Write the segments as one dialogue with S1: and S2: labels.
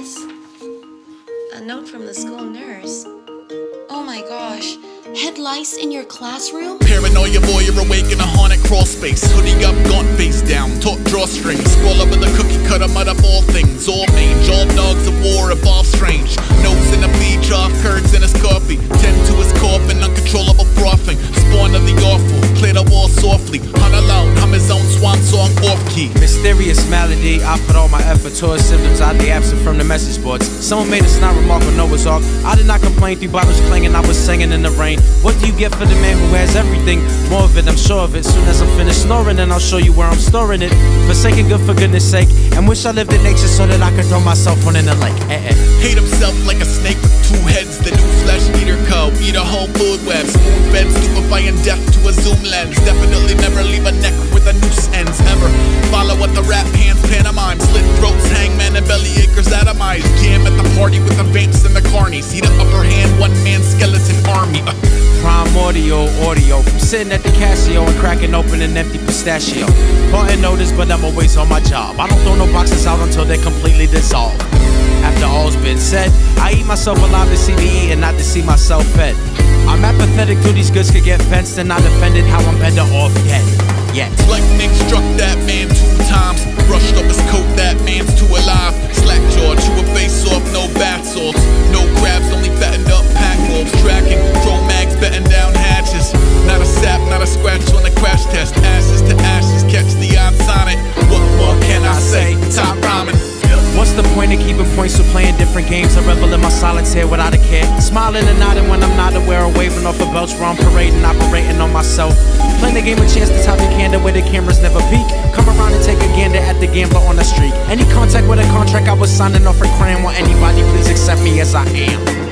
S1: this? A note from the school nurse. Oh my gosh. Head lice in your classroom?
S2: Paranoia boy, you're awake in a haunted crawl space. Hoodie up, gaunt face down, taut drawstrings. Scroll up with a cookie cutter, mud up all things. All mange, all dogs of war, evolve strange. Nose in a bleach off, curds in his coffee. Tend to his coughing, uncontrollable frothing. Spawn of the awful, clear the wall softly. Hunt alone, hum his own swan song off key.
S3: Mysterious malady, I put all my effort towards symptoms oddly absent from the message boards. Someone made a snide remark on Noah's Ark. I did not complain, 3 bottles clanging, I was singing in the rain. What do you get for the man who has everything? More of it, I'm sure of it. Soon as I'm finished snoring, then I'll show you where I'm storing it. Forsaken good for goodness sake, and wish I lived in nature so that I could throw myself one in the lake.
S2: Hate himself like a snake with 2 heads. The new flesh eater co. Eat a whole food web. Spoon fed, stupefying death to a zoom lens. Definitely never leave a neck with a noose ends ever. Follow what the rap hands pantomime. Slit throats, hangman and belly acres atomized. Jam at the party with the vamps and the carnies. See the upper hand, one man skeleton army.
S3: Primordial audio from sitting at the Casio and cracking open an empty pistachio. Important notice, but I'm always on my job. I don't throw no boxes out until they're completely dissolved. After all's been said, I eat myself alive to see me eat and not to see myself fed. I'm apathetic to these goods could get fenced and not offended how I'm better off yet.
S2: Lightning struck that man 2 times. Brushed up his coat, that man's too alive. Slack jaw, chew a face off, no bath salts. No crabs, only fattened up pack wolves. Tracking, chrome mags, betting down hatches. Not a sap, not a scratch on the crash test. Ashes to ashes, catch the odds on it. What more can I say? Top rhyming.
S3: What's the point of keeping points or playing different games? I revel in my silence here without a care. Smiling and nodding when I'm not aware of waving off a belch where I'm parading, operating on myself. Playing the game with chance to top the candor where the cameras never peek. Come around and take a gander at the gambler on the street. Any contact with a contract I was signing off for cram. Will anybody please accept me as I am?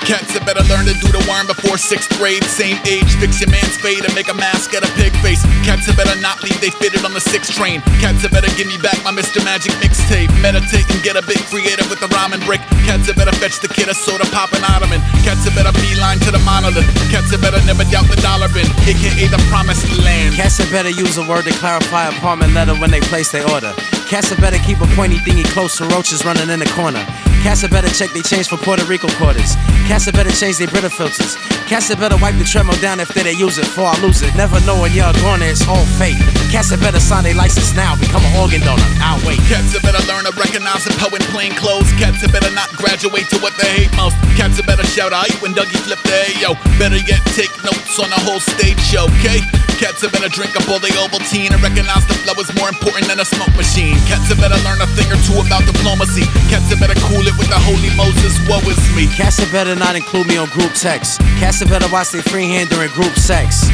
S2: Cats had better learn to do the worm before 6th grade. Same age, fix your man's fade and make a mask at a pig face. Cats had better not leave, they fitted on the 6th train. Cats had better give me back my Mr. Magic mixtape. Meditate and get a bit creative with the rhyming brick. Cats had better fetch the kid a soda pop and ottoman. Cats had better beeline to the monolith. Cats had better never doubt the dollar bin, aka the promised land.
S3: Cats had better use a word to clarify apartment letter when they place their order. Cats had better keep a pointy thingy close to roaches running in the corner. Cats had better check they change for Puerto Rico quarters. Cats had better change their Brita filters. Cats had better wipe the tremor down if they use it before I lose it. Never knowing you're gonna, it's all fate. Cats had better sign their license now, become an organ donor. I'll wait.
S2: Cats had better learn to recognize a poet in plain clothes. Cats had better not graduate to what they hate most. Cats had better shout out when Dougie flipped the Ayo. Better yet, take notes on the whole stage show, okay? Cats had better drink up all the Ovaltine and recognize the flow is more important than a smoke machine. Cats had better learn a thing or two about diplomacy. Cats had better cool it with the holy Moses, woe is me.
S3: Cats had better not include me on group text. Cats had better watch their freehand during group sex.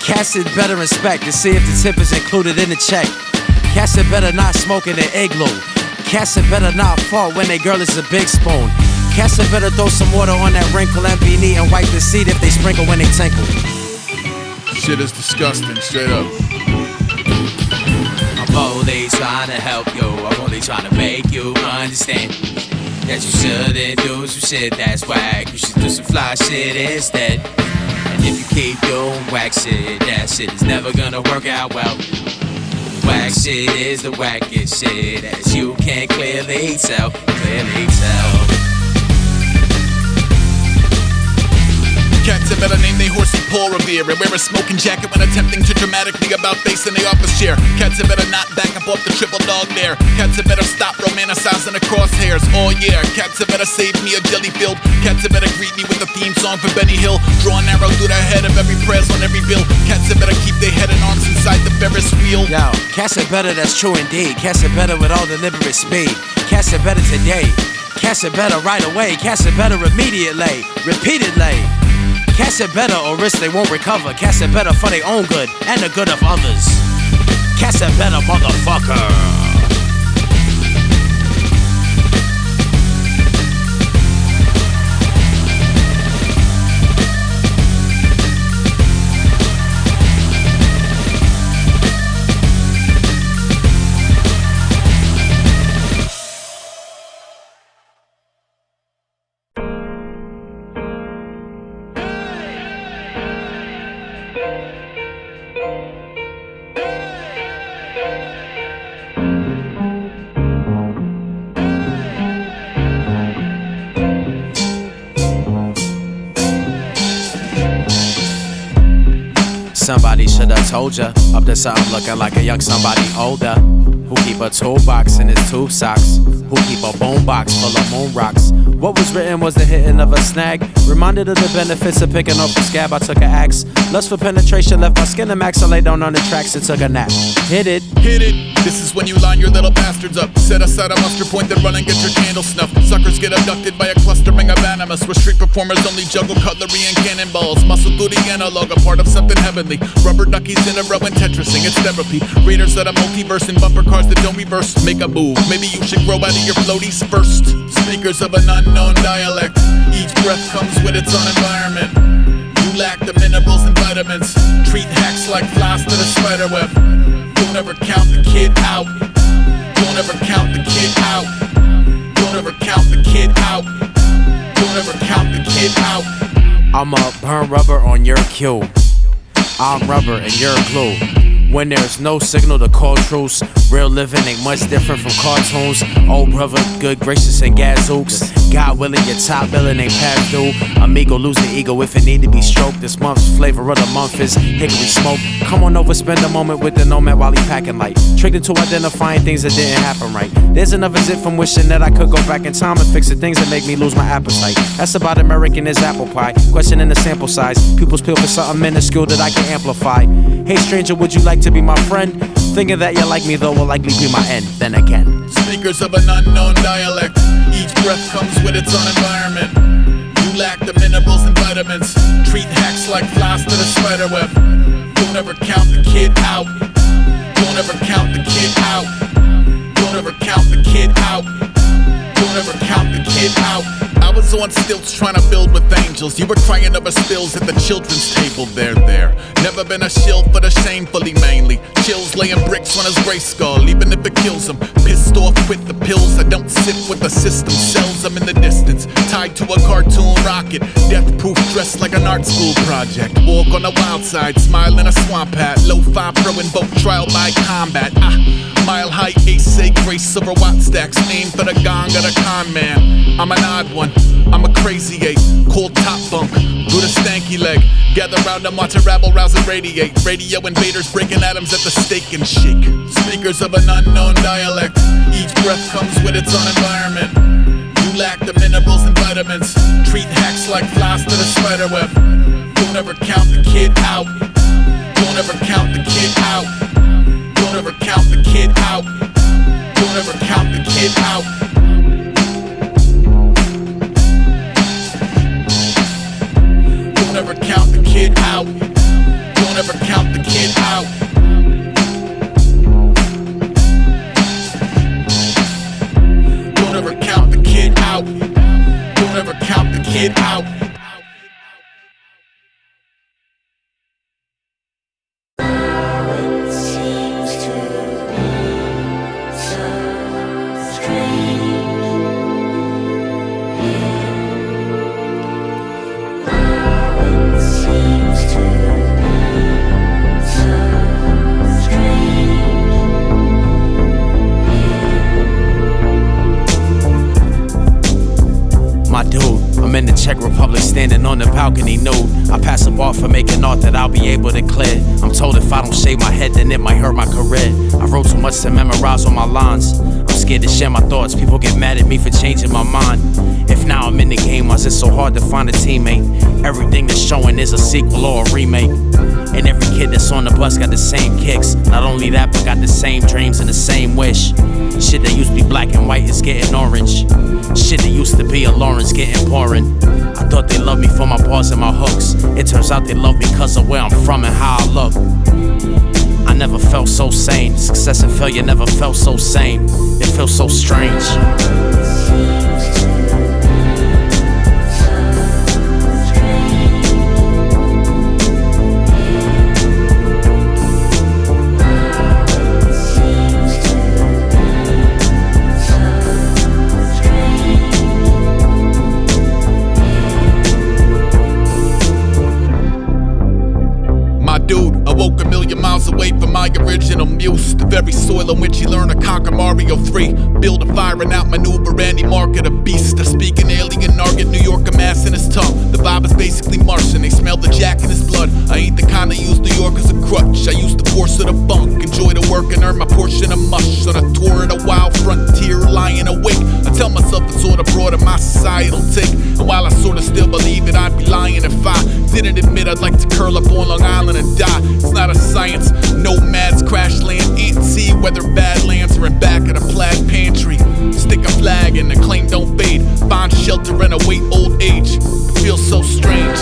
S3: Cats had better inspect to see if the tip is included in the check. Cats had better not smoke in an igloo. Cats had better not fart when their girl is a big spoon. Cats had better throw some water on that wrinkle and be neat and wipe the seat if they sprinkle when they tinkle.
S2: Shit is disgusting, straight up.
S4: I'm only trying to help you. I'm only trying to make you understand that you shouldn't do some shit that's whack. You should do some fly shit instead. And if you keep doing whack shit, that shit is never gonna work out well. Whack shit is the wackest shit, as you can clearly tell, clearly tell.
S2: Cats had better name they horsey Paul Revere and wear a smoking jacket when attempting to dramatically about face in the office chair. Cats had better not back up off the triple dog there. Cats had better stop romanticizing the crosshairs. Oh yeah, cats had better save me a jelly field. Cats had better greet me with a theme song for Benny Hill. Draw an arrow through the head of every press on every bill. Cats had better keep their head and arms inside the Ferris wheel.
S3: Yo, cats had better, that's true indeed. Cats had better with all deliberate speed. Cats had better today. Cats had better right away. Cats had better immediately, repeatedly. Cats had better or risk they won't recover. Cats had better for their own good and the good of others. Cats that better, motherfucker. Somebody should have told ya. Up to something looking like a young somebody older. Who keep a toolbox in his tube socks. Who keep a boombox full of moon rocks. What was written was the hitting of a snag. Reminded of the benefits of picking off the scab. I took an axe. Lust for penetration left my skin a max. I lay down on the tracks and took a nap. Hit it.
S2: Hit it. This is when you line your little bastards up. Set aside a muster point, then run and get your candle snuffed. Suckers get abducted by a clustering of animus. Where street performers only juggle cutlery and cannonballs. Muscle through the analog, a part of something heavenly. Rubber duckies in a row and Tetrising, it's therapy. Raiders that are multiverse and bumper cars that don't reverse. Make a move, maybe you should grow out of your floaties first. Speakers of an unknown dialect. Each breath comes with its own environment. You lack the minerals and vitamins. Treat hacks like flies to the spider web. Don't ever count the kid out. Don't ever count the kid out. Don't ever count the kid out. Don't ever count the kid out.
S3: I'ma burn rubber on your cue. I'm rubber and you're glue. When there's no signal to call truce, real living ain't much different from cartoons. Old brother, good gracious and gadzooks. God willing, your top billing ain't past due. Amigo lose the ego if it need to be stroked. This month's flavor of the month is hickory smoke. Come on over, spend a moment with the nomad while he packing light. Tricked into identifying things that didn't happen right. There's another zip from wishing that I could go back in time and fix the things that make me lose my appetite. That's about American is apple pie. Questioning the sample size. Pupils peel for something minuscule that I can amplify. Hey stranger, would you like to be my friend? Thinking that you like me though will likely be my end. Then again,
S2: speakers of an unknown dialect. Each breath comes with its own environment. You lack the minerals and vitamins. Treat hacks like flies to the spider web. Don't ever count the kid out. Don't ever count the kid out. Don't ever count the kid out. Don't ever count the kid out. I was on stilts trying to build with angels. You were crying over spills at the children's table. There. Never been a shill for the shamefully mainly. Chills laying bricks on his gray skull, even if it kills him. Pissed off with the pills. I don't sit with the system. Sells them in the distance. Tied to a cartoon rocket. Death-proof dressed like an art school project. Walk on the wild side, smile in a swamp hat. Lo-fi pro invoke trial by combat. Mile high ace, say grace over watt stacks. Aim for the gong of the con man. I'm an odd one, I'm a crazy ape. Called top bunk, do the stanky leg. Gather round and watch a rabble rouse and radiate. Radio invaders breaking atoms at the steak and shake. Speakers of an unknown dialect. Each breath comes with its own environment. You lack the minerals and vitamins. Treat hacks like flies to the spider web. Don't ever count the kid out. Don't ever count the kid out. Don't ever count the kid out. Don't ever count the kid out. Don't ever count the kid out. Don't ever count the kid out. Don't ever count the kid out. Don't ever count the kid out.
S3: I'm in the Czech Republic, standing on the balcony nude. I pass a bar for making art that I'll be able to clear. I'm told if I don't shave my head, then it might hurt my career. I wrote too much to memorize on my lines. I'm scared to share my thoughts, people get mad at me for changing my mind. If now I'm in the game, why's it so hard to find a teammate? Everything that's showing is a sequel or a remake. And every kid that's on the bus got the same kicks. Not only that, but got the same dreams and the same wish. Shit that used to be black and white is getting orange. Shit that used to be a Lawrence getting pouring. I thought they loved me for my bars and my hooks. It turns out they love me cause of where I'm from and how I look. I never felt so sane. Success and failure never felt so same. It feels so strange.
S2: Dude, I woke a million miles away from my original muse. The very soil on which he learned to conquer Mario 3. Build a fire and outmaneuver any market, a beast. I speak an alien target, New York a mass in his tongue. The vibe is basically Martian, they smell the jack in his blood. I ain't the kind that use New York as a crutch. I use the force of the bunk, enjoy the work and earn my portion of mush. On a tour of the wild frontier, lying awake. I tell myself it's sort of broad of my societal take. And while I sort of still believe it, I'd be lying if I didn't admit I'd like to curl up on Long Island and die. It's not a science, nomads crash land, antsy, whether badlands or in back of the plaid pantry. Stick a flag and the claim don't fade. Find shelter and await old age. It feels so strange.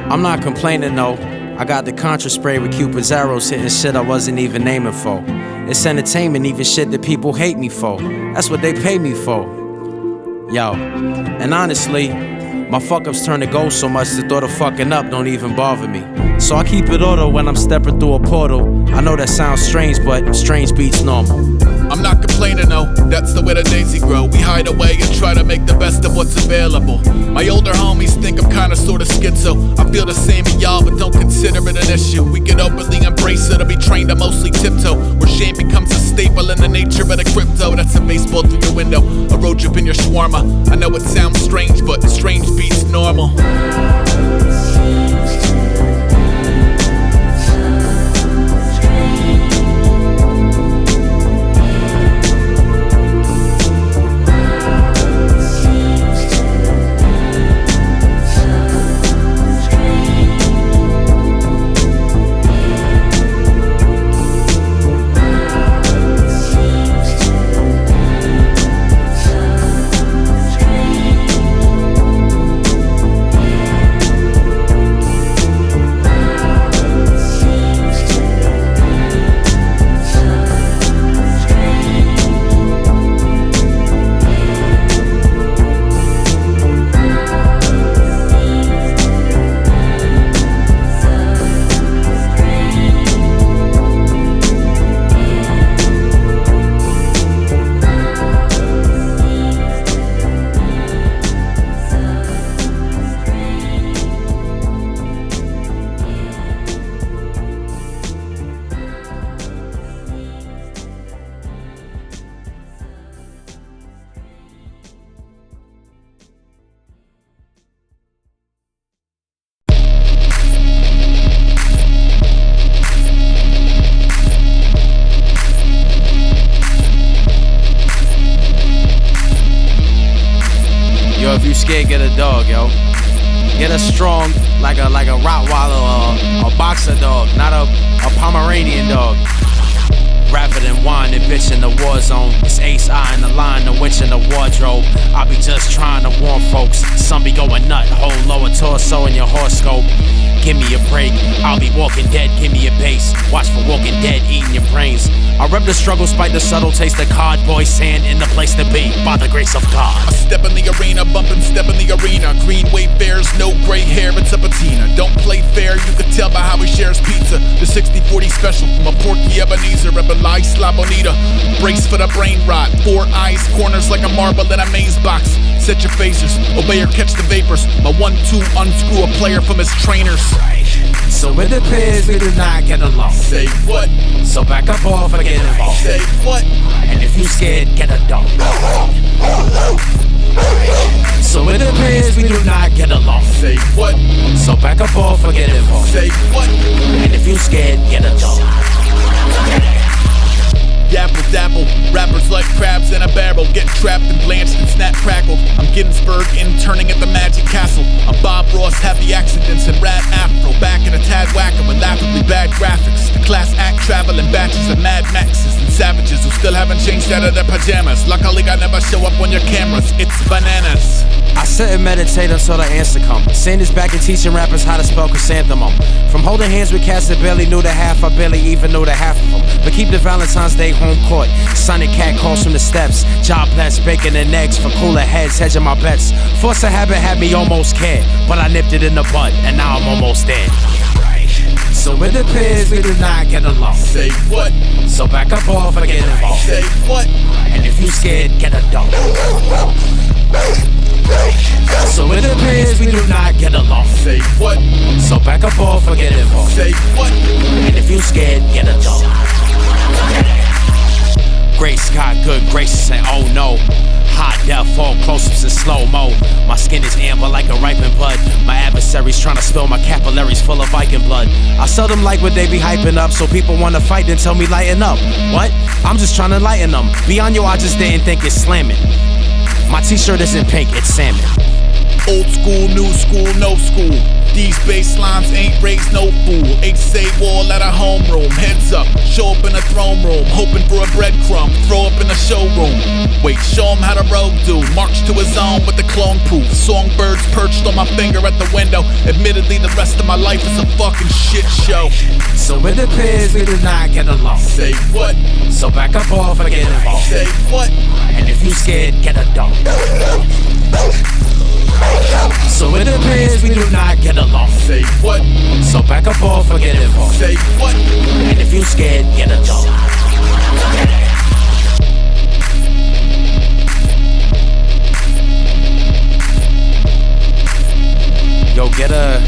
S3: I'm not complaining though. I got the Contra spray with Cupid's arrows hitting shit I wasn't even naming for. It's entertainment, even shit that people hate me for. That's what they pay me for. Yo, and honestly, my fuck-ups turn to gold so much the thought of fucking up don't even bother me. So I keep it auto when I'm stepping through a portal. I know that sounds strange, but strange beats normal.
S2: I'm not complaining, no, that's the way the daisy grow. We hide away and try to make the best of what's available. My older homies think I'm kinda sorta schizo. I feel the same as y'all, but don't consider it an issue. We can openly embrace it or be trained to mostly tiptoe. Where shame becomes a staple in the nature of the crypto. That's a baseball through your window, a road trip in your shawarma. I know it sounds strange, but strange beats normal.
S3: Yo, if you scared, get a dog, yo. Get a strong, like a Rottweiler or a boxer dog, not a Pomeranian dog. Rather than whine and bitch in the war zone, it's ace eye in the line, the witch in the wardrobe. I be just trying to warn folks. Some be going nut, whole lower torso in your horoscope. Give me a break, I'll be walking dead, give me a base. Watch for Walking Dead, eating your brains. I rep the struggle, spite the subtle taste of cardboy sand in the place to be, by the grace of God.
S2: I step in the arena, bump and step in the arena. Green Wayfarers, no gray hair, it's a patina. Don't play fair, you can tell by how he shares pizza. The 60-40 special from a Porky Ebenezer, rep a Lice La Bonita. Brace for the brain rot, 4 eyes, corners like a marble in a maze box. Set your phasers, obey or catch the vapors. My 1-2 unscrew a player from his trainers.
S3: So it appears we do not get along.
S2: Say what?
S3: So back up off and get involved.
S2: Say what?
S3: And if you scared, get a dog. So it appears we do not get along.
S2: Say what?
S3: So back up off and get involved.
S2: Say what?
S3: And if you scared, get a dog.
S2: Yapple dabble, rappers like crabs in a barrel, get trapped and blanched and snap crackled. I'm Ginsburg interning at the Magic Castle. I'm Bob Ross, happy accidents and rat afro. Back in a tad whacker with laughably bad graphics. The class act traveling batches of Mad Maxes and savages who still haven't changed out of their pajamas. Luckily I never show up on your cameras, it's bananas.
S3: I sit and meditate until the answer comes. Sanders back and teaching rappers how to spell chrysanthemum. From holding hands with cats that barely knew the half, I barely even knew the half of them. But keep the Valentine's Day home court. Sonic cat calls from the steps. Job blessed, bacon and eggs for cooler heads, hedging my bets. Force of habit had me almost scared, but I nipped it in the bud, and now I'm almost dead. So it appears we do not get along.
S2: Say what?
S3: So back up off and get involved.
S2: Say what?
S3: And if you scared, get a dog. So it appears we do not get along.
S2: Say what?
S3: So back up off or get involved.
S2: Say what?
S3: And if you scared, get a dog. Gray sky, good gracious, and oh no. Hot death, all close-ups in slow-mo. My skin is amber like a ripened bud. My adversaries trying to spill my capillaries full of Viking blood. I seldom like what they be hyping up, so people wanna fight and tell me lighten up. What? I'm just trying to lighten them. Beyond you, I just didn't think it's slamming. My t-shirt isn't pink, it's salmon.
S2: Old school, new school, no school. These bass lines ain't raised no fool. H say wall at a homeroom. Heads up, show up in a throne room. Hoping for a breadcrumb, throw up in a showroom. Wait, show him how the rogue do. March to his own with the clone proof. Songbirds perched on my finger at the window. Admittedly, the rest of my life is a fucking shit show.
S3: So it appears we do not get along.
S2: Say what?
S3: So back up off and get involved.
S2: Say what?
S3: And if you scared, get a dog. So it appears we do not get along.
S2: Say what?
S3: So back up off or get involved.
S2: Say what?
S3: And if you scared, get a dog. Yo, get a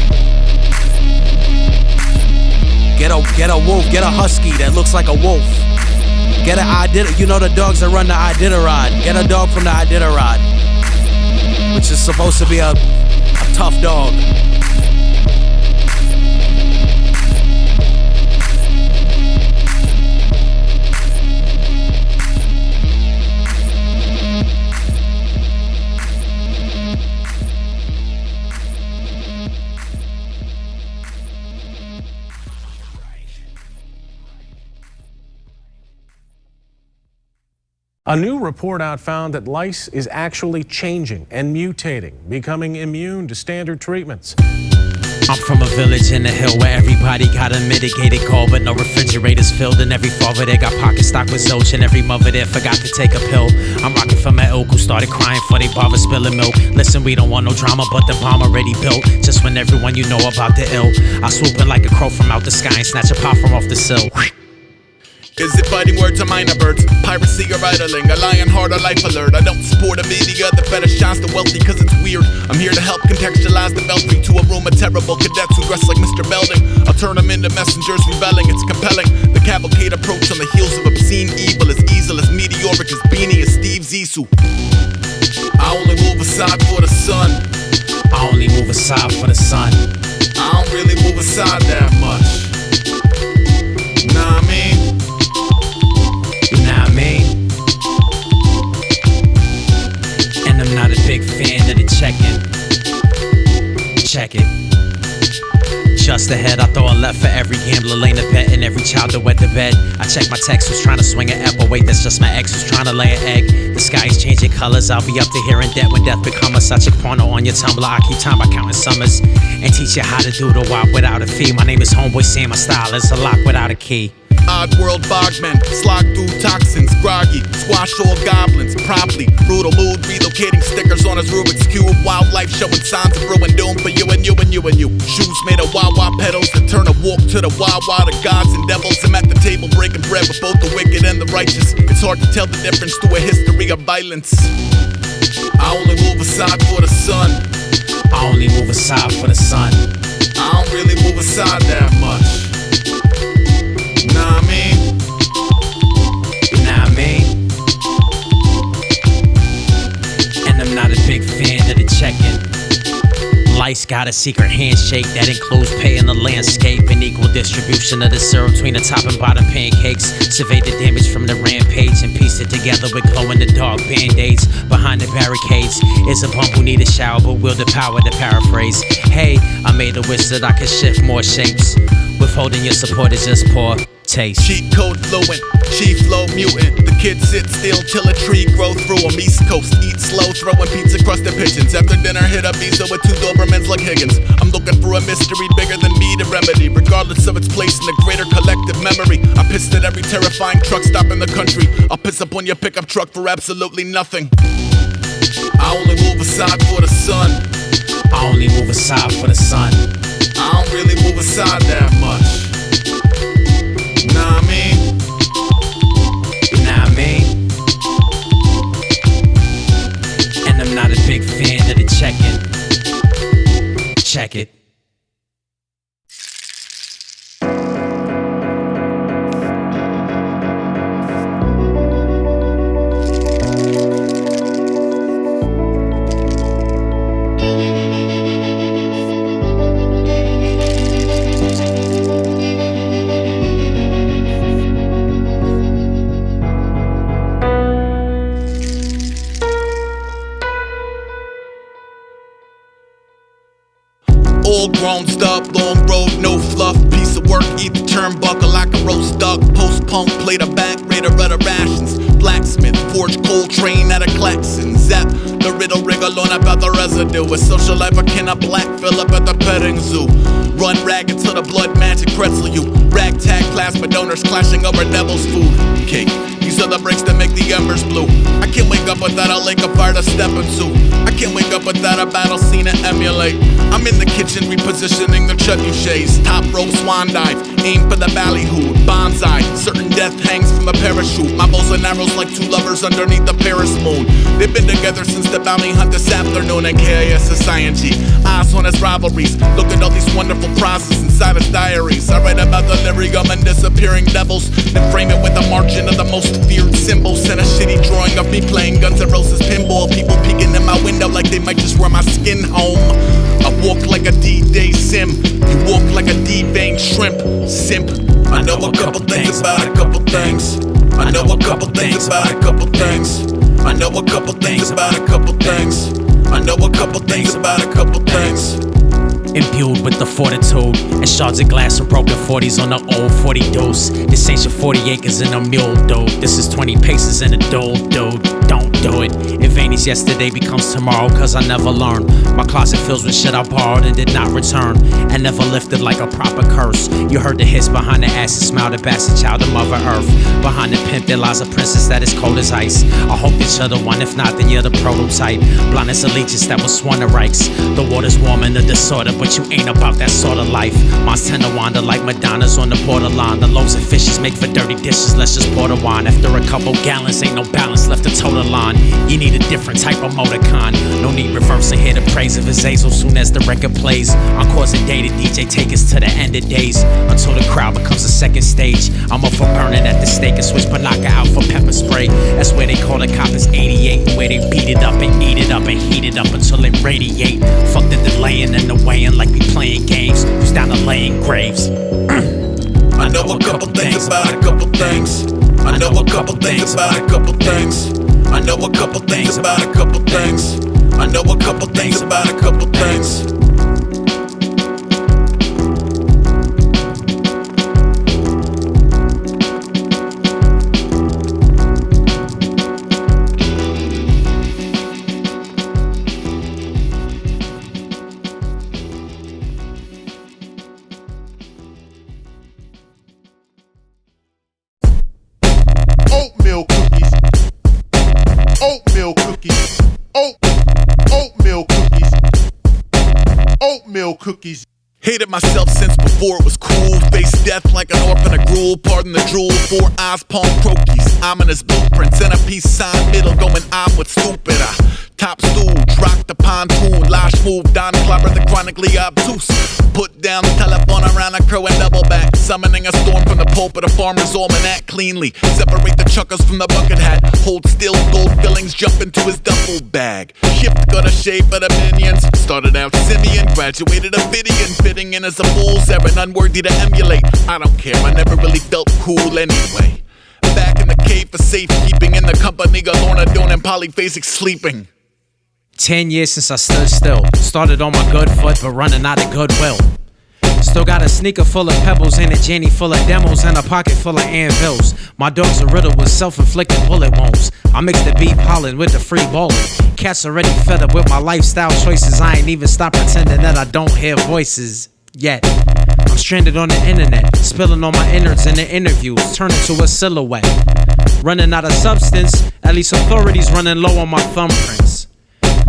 S3: wolf, get a husky that looks like a wolf. Get a Iditarod, you know the dogs that run the Iditarod. Get a dog from the Iditarod, which is supposed to be a tough dog.
S5: A new report out found that lice is actually changing and mutating, becoming immune to standard treatments.
S3: I'm from a village in the hill where everybody got a mitigated cold, but no refrigerators filled, and every father there got pocket stock with Zilch, and every mother there forgot to take a pill. I'm rocking for my ilk who started crying for they barber spilling milk. Listen, we don't want no drama, but the bomb already built. Just when everyone you know about the ill, I swoop in like a crow from out the sky and snatch a pop from off the sill.
S2: Is it fighting words or minor birds? Piracy or idling? A lion heart or life alert? I don't support a media that fetishize the wealthy cause it's weird. I'm here to help contextualize the belfry to a room of terrible cadets who dress like Mr. Belding. I'll turn them into messengers rebelling, it's compelling. The cavalcade approach on the heels of obscene evil, as easel, as meteoric, as beanie, as Steve Zissou. I only move aside for the sun.
S3: I only move aside for the sun.
S2: I don't really move aside that much. Nah, I mean.
S3: And I'm not a big fan of the check-in. Check it. Just ahead, I throw a left for every gambler laying a bet and every child that wet the bed. I check my text who's trying to swing an apple. Wait, that's just my ex who's trying to lay an egg. The sky is changing colors, I'll be up to here in debt when death become a such a porno on your Tumblr. I keep time by counting summers and teach you how to do the wop without a fee. My name is Homeboy, Sam, my style is a lock without a key.
S2: Odd world bogmen, slog through toxins, groggy, squash all goblins, promptly, brutal mood, relocating stickers on his Rubik's Cube, wildlife showing signs of ruin doom for you and you and you and you. Shoes made of wah-wah pedals that turn a walk to the wah-wah to gods and devils. I'm at the table breaking bread with both the wicked and the righteous. It's hard to tell the difference through a history of violence. I only move aside for the sun.
S3: I only move aside for the sun.
S2: I don't really move aside that much. Nah, I mean.
S3: Nah, I mean. And I'm not a big fan of the check-in. Lice got a secret handshake that includes paying the landscape and equal distribution of the syrup between the top and bottom pancakes. Survey the damage from the rampage and piece it together with glow-in-the-dark band-aids. Behind the barricades is a bump who need a shower but will the power to paraphrase. Hey, I made a wish that I could shift more shapes. Withholding your support is just poor taste.
S2: Cheat code fluent, chief flow mutant. The kids sit still till a tree grow through 'em. East Coast, eat slow, throwing pizza crusted pigeons. After dinner, hit a visa with 2 Dobermans like Higgins. I'm looking for a mystery bigger than me to remedy, regardless of its place in the greater collective memory. I pissed at every terrifying truck stop in the country. I'll piss up on your pickup truck for absolutely nothing. I only move aside for the sun.
S3: I only move aside for the sun.
S2: I don't really move aside that much. Nah, I mean.
S3: Nah, I mean. And I'm not a big fan of the check-in. Check it.
S2: All grown stuff, long road, no fluff. Piece of work, eat the turnbuckle like a roast duck. Post-punk, played a back, raider, better rations. Blacksmith, forge cold train at a klaxon. Zap, the riddle wriggle on about the residue. A social life akin a black Phillip at the petting zoo. Run ragged till the blood magic pretzel you. Ragtag plasma donors clashing over devil's food. Cake, these are the breaks that make the embers blue. I can't wake up without a lake of fire to step into. I can't wake up without a battle scene to emulate. I'm in the kitchen repositioning the trebuchets. Top rope swan dive, aim for the ballyhoo. Bonsai, certain death hangs from a parachute. My bows and arrows like 2 lovers underneath the Paris moon. They've been together since the bounty hunt this afternoon. And KIS is ING, eyes on his rivalries. Look at all these wonderful prizes inside his diaries. I write about the lyrium and disappearing devils, then frame it with a margin of the most feared symbols. And a shitty drawing of me playing Guns N' Roses pinball. People peeking in my window like they might just wear my skin home. I walk like a D-Day sim. You walk like a D-vein shrimp. Simp. I know a couple things about a couple things. I know a couple things about a couple things. I know a couple things about a couple things. I know a couple things about a couple things.
S3: Imbued with the fortitude and shards of glass from broken 40s on the old 40 dose. This ain't your 40 acres in a mule, dude. This is 20 paces in a dude. Don't do it. If Annie's yesterday becomes tomorrow, cause I never learned. My closet fills with shit I borrowed and did not return, and never lifted like a proper curse. You heard the hiss behind the acid smile, the bastard child of Mother Earth. Behind the pimp there lies a princess that is cold as ice. I hope that you're the one, if not then you're the prototype. Blind as allegiance that was sworn to rights. The water's warm in the disorder, but you ain't about that sort of life. Mine's tend to wander like Madonna's on the borderline. The loaves and fishes make for dirty dishes, let's just pour the wine. After a couple gallons, ain't no balance left to toe the line. You need a different type of motorcon. No need reversing here to praise of his Aesop soon as the record plays. Encore and day, the DJ take us to the end of days, until the crowd becomes a second stage. I'm up for burning at the stake and switch Panaka out for pepper spray. That's where they call the coppers 88, where they beat it up and eat it up and heat it up until it radiate. Fuck the delaying and the weighing like we playing games. Who's down to laying graves?
S2: I know a couple things about a couple things. I know a couple things about a couple things. I know a couple things about a couple things. I know a couple things about a couple things. Oatmeal cookies. Oatmeal cookies. Oatmeal cookies. Oatmeal cookies. Hated myself since before it was cool. Face death like an orphan of gruel. Pardon the drool. 4 eyes, palm croquis. Ominous blueprints and a peace sign middle going I'm with stupid. Top stooge, rock the pontoon, lash move, Don Clobber the chronically obtuse. Put down the telephone around a crow and double back. Summoning a storm from the pulp of the farmer's almanac. Cleanly separate the chuckers from the bucket hat. Hold still, gold fillings jump into his duffel bag. Shift got a shape of the minions. Started out simian, graduated Ophidian. Fitting in as a fool's errand, unworthy to emulate. I don't care, I never really felt cool anyway. Back in the cave for safekeeping, in the company of Lorna Doone and polyphasic sleeping.
S3: 10 years since I stood still. Started on my good foot, but running out of goodwill. Still got a sneaker full of pebbles and a Jenny full of demos and a pocket full of anvils. My dog's a riddle with self-inflicted bullet wounds. I mix the beef pollen with the free bowling. Cats already fed up with my lifestyle choices. I ain't even stopped pretending that I don't hear voices yet. I'm stranded on the internet, spilling all my innards in the interviews, turning to a silhouette. Running out of substance, at least authorities running low on my thumbprints.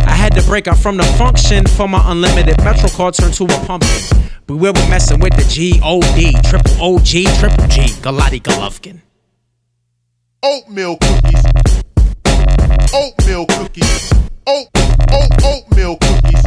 S3: I had to break out from the function for my unlimited Metro card turned to a pumpkin. But we were messing with the G-O-D, triple O-G, triple G, Galati Golovkin.
S6: Oatmeal cookies. Oatmeal cookies. Oatmeal cookies.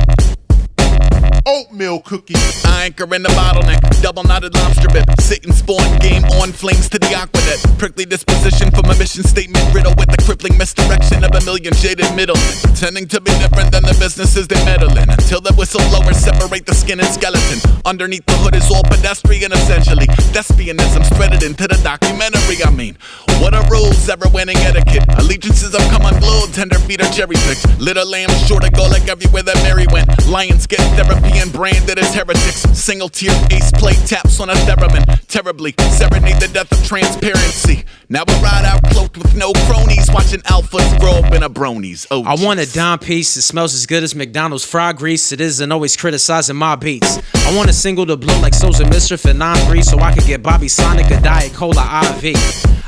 S6: Oatmeal cookies.
S2: I anchor in the bottleneck, double knotted lobster bit. Sit and spawn, game on, flames to the aquanet. Prickly disposition from a mission statement, riddled with the crippling misdirection of a million jaded middlemen. Pretending to be different than the businesses they meddle in. Until the whistleblowers separate the skin and skeleton. Underneath the hood is all pedestrian essentially. Thespianism spread it into the documentary, I mean. What are rules, ever winning etiquette? Allegiances have come unglued, tender feet are cherry picked. Little lambs sure to go like everywhere that Mary went. Lions get therapy and branded as heretics. Single tier ace play taps on a theremin. Terribly serenade the death of transparency. Now I ride out cloaked with no cronies, watching alphas grow up in a bronies. Oh,
S3: I want a dime piece that smells as good as McDonald's fried grease. It isn't always criticizing my beats. I want a single to blow like Souls of Mischief and 9-3 so I could get Bobby Sonic a Diet Cola IV.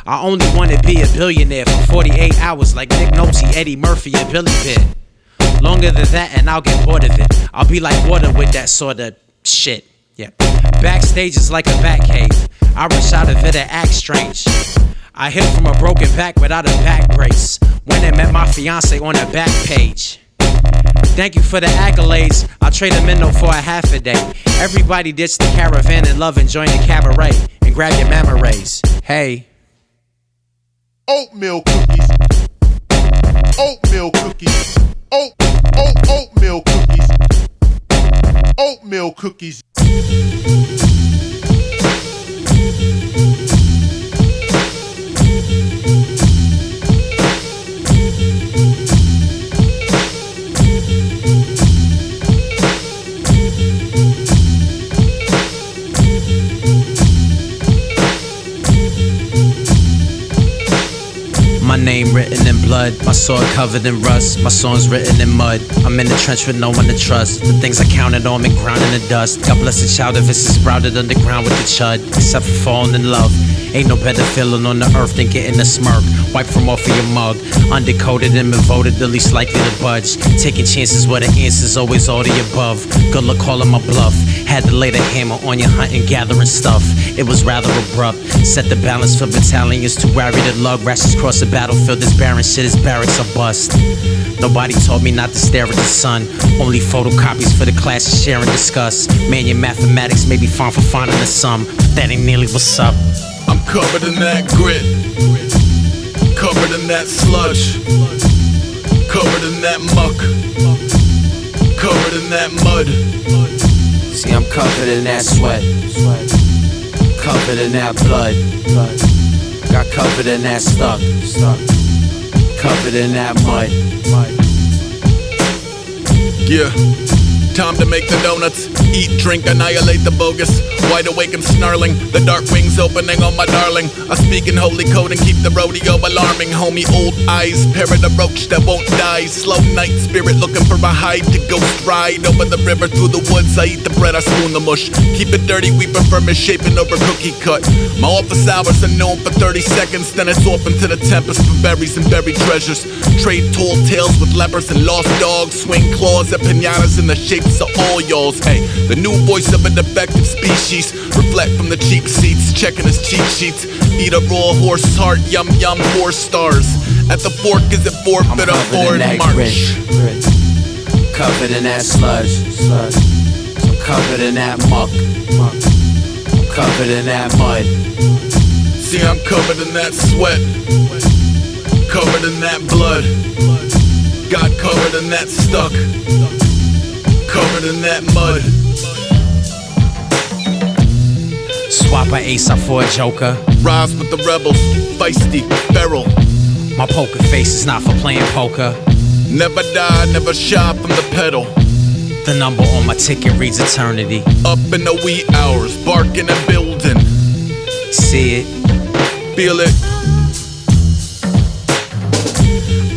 S3: I only want to be a billionaire for 48 hours like Nick Nolte, Eddie Murphy, and Billy Pitt. Longer than that and I'll get bored of it. I'll be like water with that sort of shit. Yeah. Backstage is like a bat cave. I rush out of it and act strange. I hit from a broken back without a back brace. Went and met my fiance on the back page. Thank you for the accolades. I'll trade them in though for a half a day. Everybody ditch the caravan and love and join the cabaret. And grab your mama rays. Hey.
S6: Oatmeal cookies. Oatmeal cookies. Oatmeal cookies. Oatmeal cookies.
S3: My name written in blood, my sword covered in rust, my songs written in mud. I'm in the trench with no one to trust. The things I counted on been ground in the dust. God bless the child if it's sprouted underground with the chud. Except for falling in love. Ain't no better feeling on the earth than getting a smirk. Wipe from off of your mug. Undercoated and been voted the least likely to budge. Taking chances where the answer's always all the above. Good luck calling my bluff. Had to lay the hammer on your hunting, gathering stuff. It was rather abrupt. Set the balance for battalions too wary to lug. Rashes cross the battlefield, this barren shit is barracks or bust. Nobody taught me not to stare at the sun. Only photocopies for the class to share and discuss. Man, your mathematics may be fine for finding the sum, but that ain't nearly what's up.
S2: I'm covered in that grit, covered in that sludge, covered in that muck, covered in that mud.
S4: See, I'm covered in that sweat, covered in that blood, got covered in that stuff, covered in that mud.
S2: Yeah, time to make the donuts. Eat, drink, annihilate the bogus. Wide awake and snarling, the dark wings opening on my darling. I speak in holy code and keep the rodeo alarming. Homie, old eyes, parrot a roach that won't die. Slow night spirit looking for a hide to ghost ride. Over the river, through the woods, I eat the bread, I spoon the mush. Keep it dirty, we prefer misshapen over cookie cut. My office hours are known for 30 seconds, then it's off into the tempest for berries and buried treasures. Trade tall tales with lepers and lost dogs. Swing claws at pinatas in the shapes of all y'alls. Hey, the new voice of a defective species. Reflect from the cheap seats, checking his cheat sheets. Eat a raw horse heart, yum yum, 4 stars. At the fork, is it forfeit or forward march?
S4: Covered in that sludge. I'm covered in that muck. I'm covered in that mud.
S2: See, I'm covered in that sweat, covered in that blood. Got covered in that stuck, covered in that mud.
S3: Swap a Aesop for a joker.
S2: Rise with the rebels, feisty, feral.
S3: My poker face is not for playing poker.
S2: Never die, never shy from the pedal.
S3: The number on my ticket reads eternity.
S2: Up in the wee hours, barking and building.
S3: See it,
S2: feel it.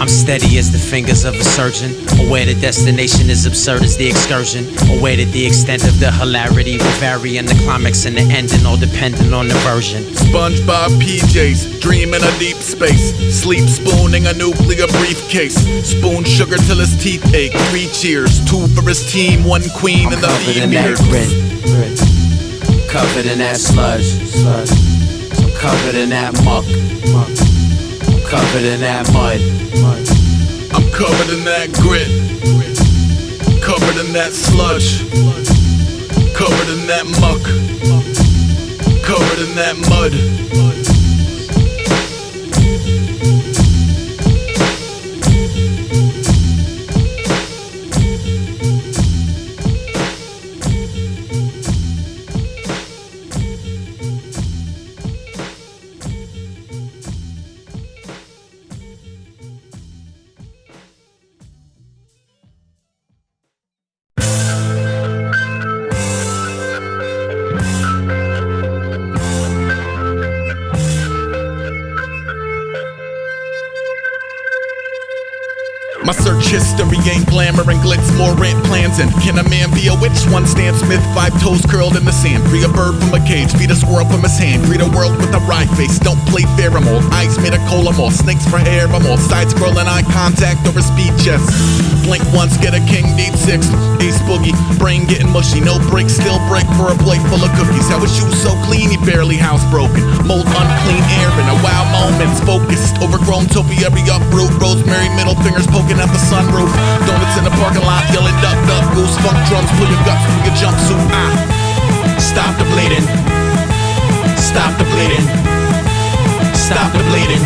S3: I'm steady as the fingers of a surgeon. Aware the destination is absurd as the excursion. Aware that the extent of the hilarity will vary in the climax and the ending, all depending on the version.
S2: SpongeBob PJs, dreaming a deep space. Sleep spooning a nuclear briefcase. Spoon sugar till his teeth ache. 3 cheers, 2 for his team, 1 queen in the
S4: covered in
S2: mirror.
S4: that grit. Covered in that sludge. I'm covered in that muck. I'm covered in that mud.
S2: I'm covered in that grit, covered in that sludge, covered in that muck, covered in that mud. My search history ain't glamour and glitz, more rant plans. And can a man be a witch? One Stan Smith, 5 toes curled in the sand. Free a bird from a cage, feed a squirrel from his hand. Greet a world with a wry face, don't play fair, I'm all eyes made of cola mall. Snakes for hair, I'm all side scrolling, eye contact over speed chess. Blink once, get a king, need 6. Ace boogie, brain getting mushy, no break, still break for a plate full of cookies. How his shoes so clean, he barely housebroken. Mold unclean air in a wow moments, focused. Overgrown topiary uproot, rosemary middle fingers poking at the sunroof. Donuts in the parking lot, yelling duck, duck, goose, funk drums, pull your guts through your jumpsuit. Stop the bleeding. Stop the bleeding. Stop the bleeding.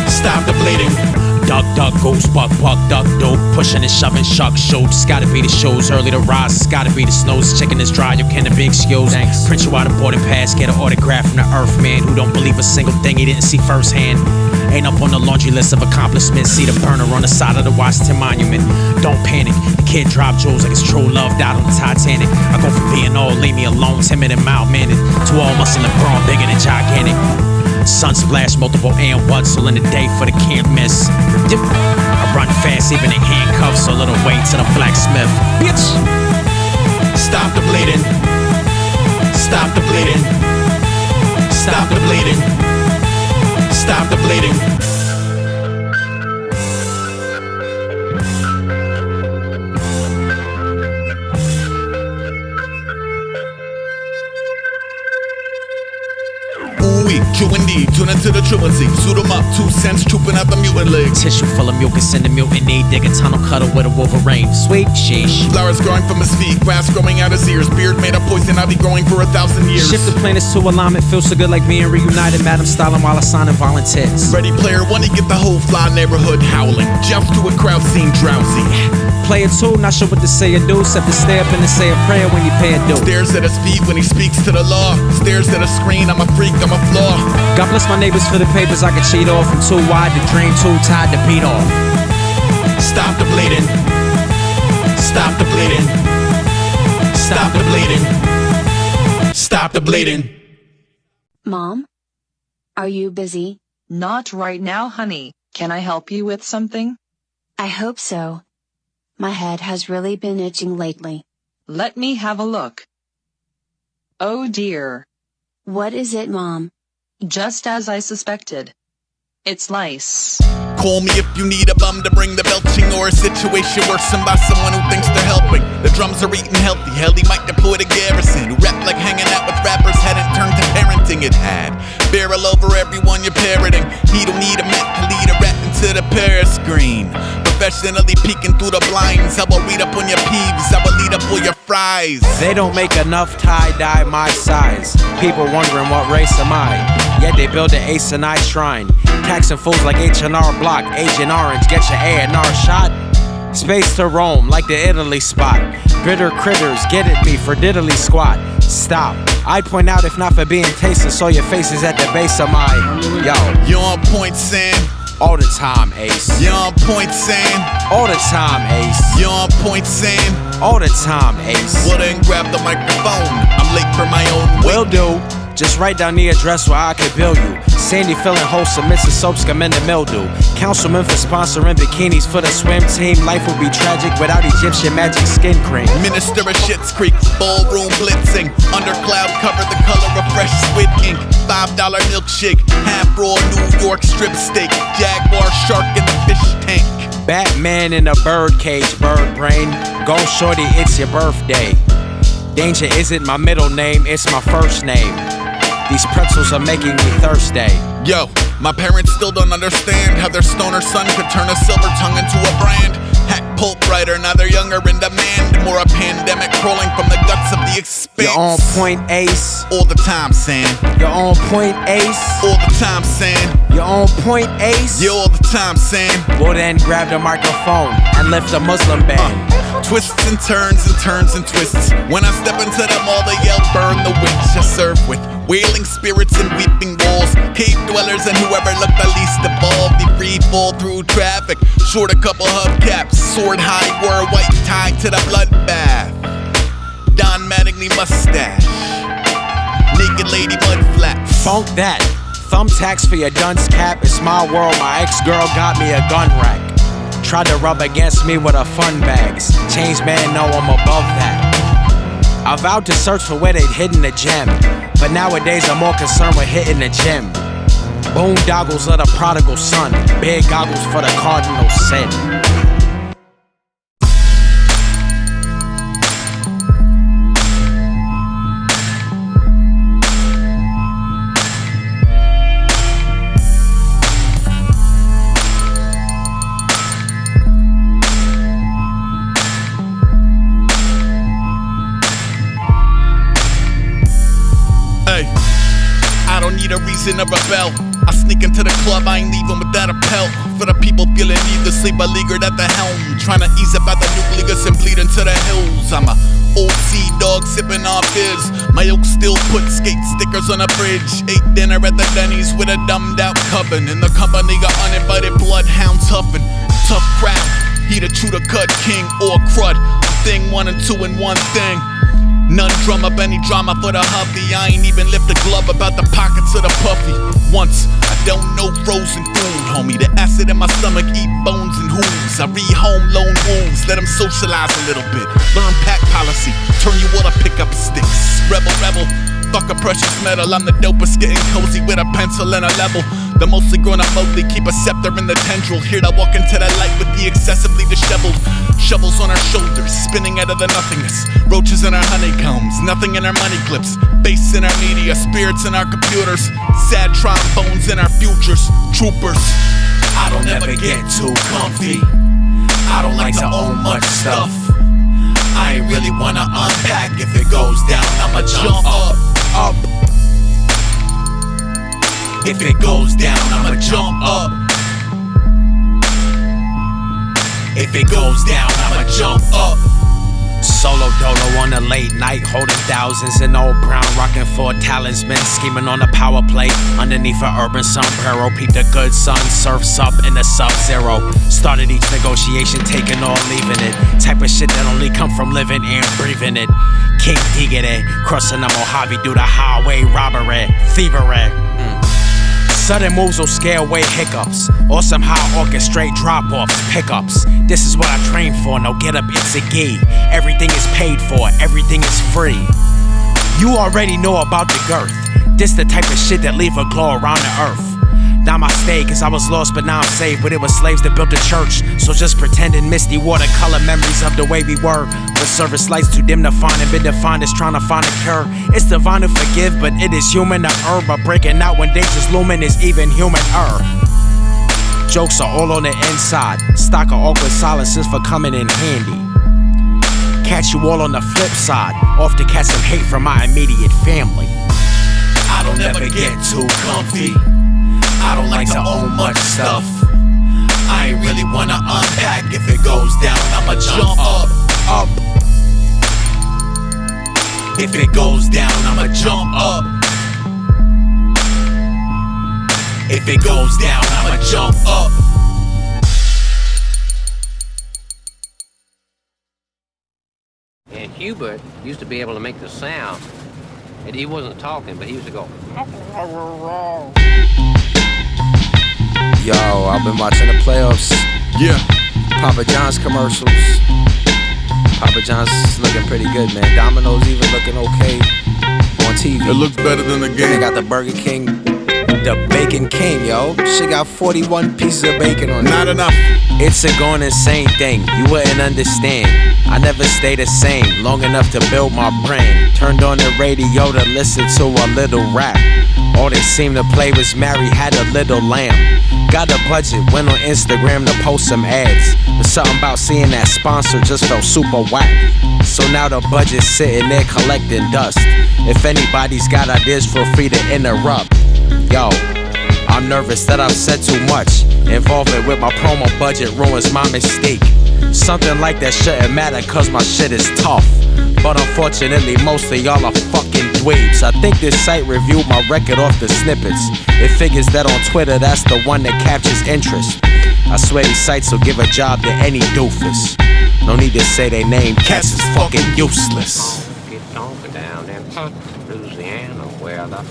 S2: Stop the bleeding.
S3: Duck, duck, goose, buck, buck, duck, dope. Pushing and shoving, shuck, shoots. Gotta be the shows, early to rise. It's gotta be the snows. Chicken is dry, you can the big skills. Print you out a boarding pass, get an autograph from the earth man who don't believe a single thing he didn't see firsthand. Ain't up on the laundry list of accomplishments. See the burner on the side of the Washington Monument. Don't panic, the kid dropped jewels like his true love died on the Titanic. I go from being all leave me alone, timid and mild-mannered, to all muscle and brawn, bigger than gigantic. Sun splash, multiple and Wutzel in the day for the can't miss. I run fast, even in handcuffs, a little way to the blacksmith. Bitch!
S2: Stop the bleeding. Stop the bleeding. Stop the bleeding. Stop the bleeding. True indeed, tune into the truancy. Suit 'em up, 2 cents, trooping out the mutant legs.
S3: Tissue full of mucus in the mutiny. Dig a tunnel cuddle with a Wolverine. Sweet sheesh.
S2: Flowers growing from his feet, grass growing out his ears. Beard made of poison, I'll be growing for 1,000 years.
S3: Shift the planets to alignment, feels so good like being reunited. Madam Stalin while I signing volunteers.
S2: Ready player one, to get the whole fly neighborhood howling. Joust to a crowd scene drowsy.
S3: Player 2, not sure what to say or do, except to stay up and to say a prayer when you pay a due.
S2: Stares at his feet when he speaks to the law. Stares at a screen, I'm a freak, I'm a flaw.
S3: God bless my neighbors for the papers I could cheat off. I'm too wide to dream, too tired to beat off.
S2: Stop the bleeding. Stop the bleeding. Stop the bleeding. Stop the bleeding.
S7: Mom? Are you busy?
S8: Not right now, honey. Can I help you with something?
S7: I hope so. My head has really been itching lately.
S8: Let me have a look. Oh dear.
S7: What is it, Mom?
S8: Just as I suspected. It's lice.
S2: Call me if you need a bum to bring the belching, or a situation worsened by someone who thinks they're helping. The drums are eating healthy, hell he might deploy to Garrison, who rap like hanging out with rappers hadn't turned to parenting it had. Barrel over everyone you're parroting. He don't need a Mac to lead a Paris green. Professionally peeking through the blinds. I will read up on your peeves, I will lead up all your fries.
S3: They don't make enough tie-dye my size. People wondering what race am I. Yet they build an Ace and I shrine. Taxing fools like H&R Block. Agent Orange, get your A&R shot. Space to roam like the Italy spot. Bitter critters get at me for diddly squat. Stop. I'd point out if not for being tasted, so your face is at the base of my. Yo.
S2: You on point, Sam?
S3: All the time, Ace.
S2: You on point, Sam?
S3: All the time, Ace.
S2: You on point, Sam?
S3: All the time, Ace.
S2: Well then grab the microphone. I'm late for my own
S3: Will do. Just write down the address where I could bill you. Sandy filling holes, submits to soap scum and the mildew. Councilman for sponsoring bikinis for the swim team. Life would be tragic without Egyptian magic skin cream.
S2: Minister of Schitt's Creek, ballroom blitzing. Undercloud cover the color of fresh squid ink. $5 milkshake, half raw New York strip steak. Jaguar shark in the fish tank.
S3: Batman in a bird cage, bird brain. Go shorty, it's your birthday. Danger isn't my middle name, it's my first name. These pretzels are making me thirsty.
S2: Yo, my parents still don't understand how their stoner son could turn a silver tongue into a brand. Hack pulp writer, now they're younger in demand. More a pandemic crawling from the guts of the expanse.
S3: You're on point, Ace.
S2: All the time, Sam.
S3: You're on point, Ace.
S2: All the time, Sam.
S3: You're on point, Ace.
S2: Yeah, all the time, Sam.
S3: Well then grab the microphone and lift the Muslim band.
S2: Twists and turns and turns and twists. When I step into the mall, they yell, burn the witch. I serve with wailing spirits and weeping walls. Cave dwellers and whoever looked the least evolved. They free fall through traffic. Short a couple hubcaps. Sword high, wore white tie to the bloodbath. Don Mattingly mustache. Naked lady mud flaps.
S3: Funk that. Thumbtacks for your dunce cap. It's my world, my ex-girl got me a gun rack. Tried to rub against me with her fun bags. Changed man, no, I'm above that. I vowed to search for where they'd hidden the gem, but nowadays I'm more concerned with hitting the gym. Boondoggles of the prodigal son, big goggles for the cardinal sin.
S2: A reason to rebel. I sneak into the club, I ain't leaving without a pelt. For the people feeling needlessly beleaguered at the helm, trying to ease up out the nucleus and bleed into the hills. I'm a old sea dog sipping on fizz. My oak still put skate stickers on a fridge. Ate dinner at the Denny's with a dumbed out coven. In the company of uninvited bloodhounds huffing. Tough crowd, he the true to cut king or crud. Thing 1 and 2 in one thing. None drum up any drama for the huffy. I ain't even lift a glove about the pockets of the puffy. Once, I don't know frozen food, homie. The acid in my stomach eat bones and hooves. I rehome lone wolves, let them socialize a little bit. Learn pack policy, turn you all to pick up sticks. Rebel, rebel, fuck a precious metal. I'm the dopest, getting cozy with a pencil and a level. The mostly grown up mowgli, keep a scepter in the tendril. Here to walk into the light with the excessively disheveled. Shovels on our shoulders, spinning out of the nothingness. Roaches in our honeycombs, nothing in our money clips. Bass in our media, spirits in our computers. Sad trombones in our futures, troopers.
S4: I don't ever get too comfy. I don't like to own much stuff. I ain't really wanna unpack. If it goes down, I'ma jump up. If it goes down, I'ma jump up. If it goes down, I'ma jump up.
S3: Solo dolo on a late night, holding thousands in old brown, rocking 4 talismans, scheming on a power play. Underneath an urban sombrero, peep the good sun, surfs up in the sub-zero. Started each negotiation, taking or leaving it. Type of shit that only come from living and breathing it. King Diggity, crossing the Mojave, do the highway robbery, thievery. Sudden moves will scare away hiccups, or somehow orchestrate drop-offs, pickups. This is what I train for, no get up, it's a gi. Everything is paid for, everything is free. You already know about the girth. This the type of shit that leave a glow around the earth. Now I stayed cause I was lost but now I'm saved. But it was slaves that built the church, so just pretending misty watercolor memories of the way we were. With service lights too dim to find and been defined as trying to find a cure. It's divine to forgive, but it is human to err. But breaking out when dangers looming is even human-er. jokes are all on the inside. Stock of awkward silences for coming in handy. Catch you all on the flip side. Off to catch some hate from my immediate family.
S2: I don't ever get too comfy. I don't like to own much stuff. I ain't really wanna unpack. If it goes down, I'ma jump up. If it goes down, I'ma jump up. If it goes down, I'ma jump up.
S9: And Hubert used to be able to make the sound. And he wasn't talking, but he used to go.
S3: Yo, I've been watching the playoffs.
S2: Yeah.
S3: Papa John's commercials. Papa John's looking pretty good, man. Domino's even looking okay on TV.
S2: It looks better than the game.
S3: They got the Burger King, the Bacon King, yo. Shit got 41 pieces of bacon on it.
S2: Not enough.
S3: It's a going insane thing, you wouldn't understand. I never stay the same, long enough to build my brand. Turned on the radio to listen to a little rap. All they seemed to play was Mary Had a Little Lamb. Got a budget, went on Instagram to post some ads. But something about seeing that sponsor just felt super whack. So now the budget's sitting there collecting dust. If anybody's got ideas, feel free to interrupt. Yo, I'm nervous that I've said too much. Involvement with my promo budget ruins my mistake. Something like that shouldn't matter cause my shit is tough. But unfortunately most of y'all are fucking dweebs. I think this site reviewed my record off the snippets. It figures that on Twitter that's the one that captures interest. I swear these sites will give a job to any doofus. No need to say they name, cats is fucking useless.
S9: Get on down in Louisiana where the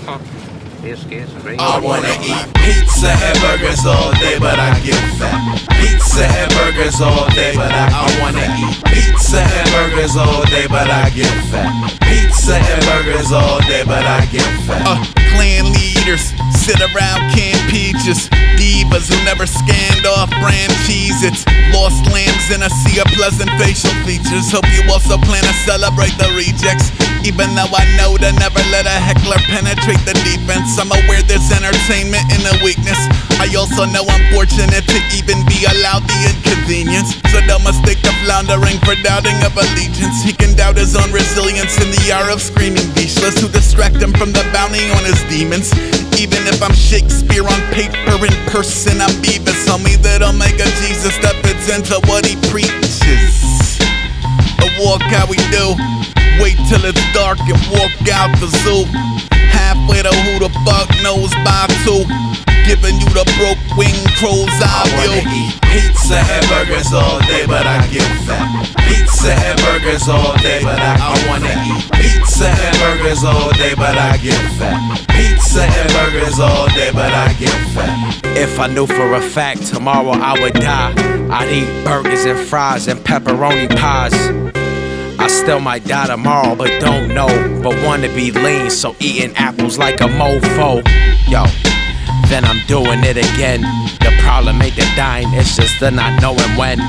S9: biscuits are
S2: I wanna eat pizza and burgers all day, but I get fat. Pizza and burgers all day, but I wanna eat pizza and burgers all day, but I get fat. Pizza and burgers all day, but I get fat. Clan leaders sit around canned peaches. Divas who never scanned off brand Cheez-Its. Lost lambs in a sea of pleasant facial features. Hope you also plan to celebrate the rejects. Even though I know to never let a heckler penetrate the defense. I'm aware there's entertainment in a weakness. I also know I'm fortunate to even be allowed the inconvenience. So don't mistake the floundering for doubting of allegiance. He can doubt his own resilience in the hour of screaming beachless, who distract him from the bounty on his demons. Even if I'm Shakespeare on paper, in person I'm Beavis. Homie, that'll make a Jesus that fits into what he preaches. A walk how we do. Wait till it's dark and walk out the zoo. Halfway to who the fuck knows by two. Giving you the broke wing crow's eye view. I wanna eat pizza and burgers all day, but I get fat. Pizza and burgers all day, but I wanna eat pizza and burgers all day, but I get fat. Pizza and burgers all day, but I get fat.
S3: If I knew for a fact tomorrow I would die, I'd eat burgers and fries and pepperoni pies. I still might die tomorrow, but don't know. But wanna be lean, so eating apples like a mofo. Yo, then I'm doing it again. The problem ain't the dying, it's just the not knowing when.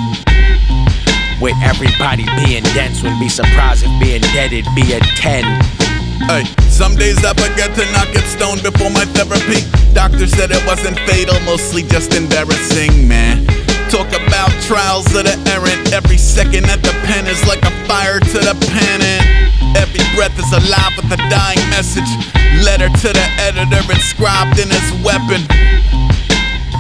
S3: With everybody being dense, wouldn't be surprised if being dead it'd be a 10.
S2: Hey, some days I forget to not get stoned before my therapy. Doctor said it wasn't fatal, mostly just embarrassing, man. Talk about trials of the errant. Every second at the pen is like a fire to the pennant. Every breath is alive with a dying message. Letter to the editor inscribed in his weapon.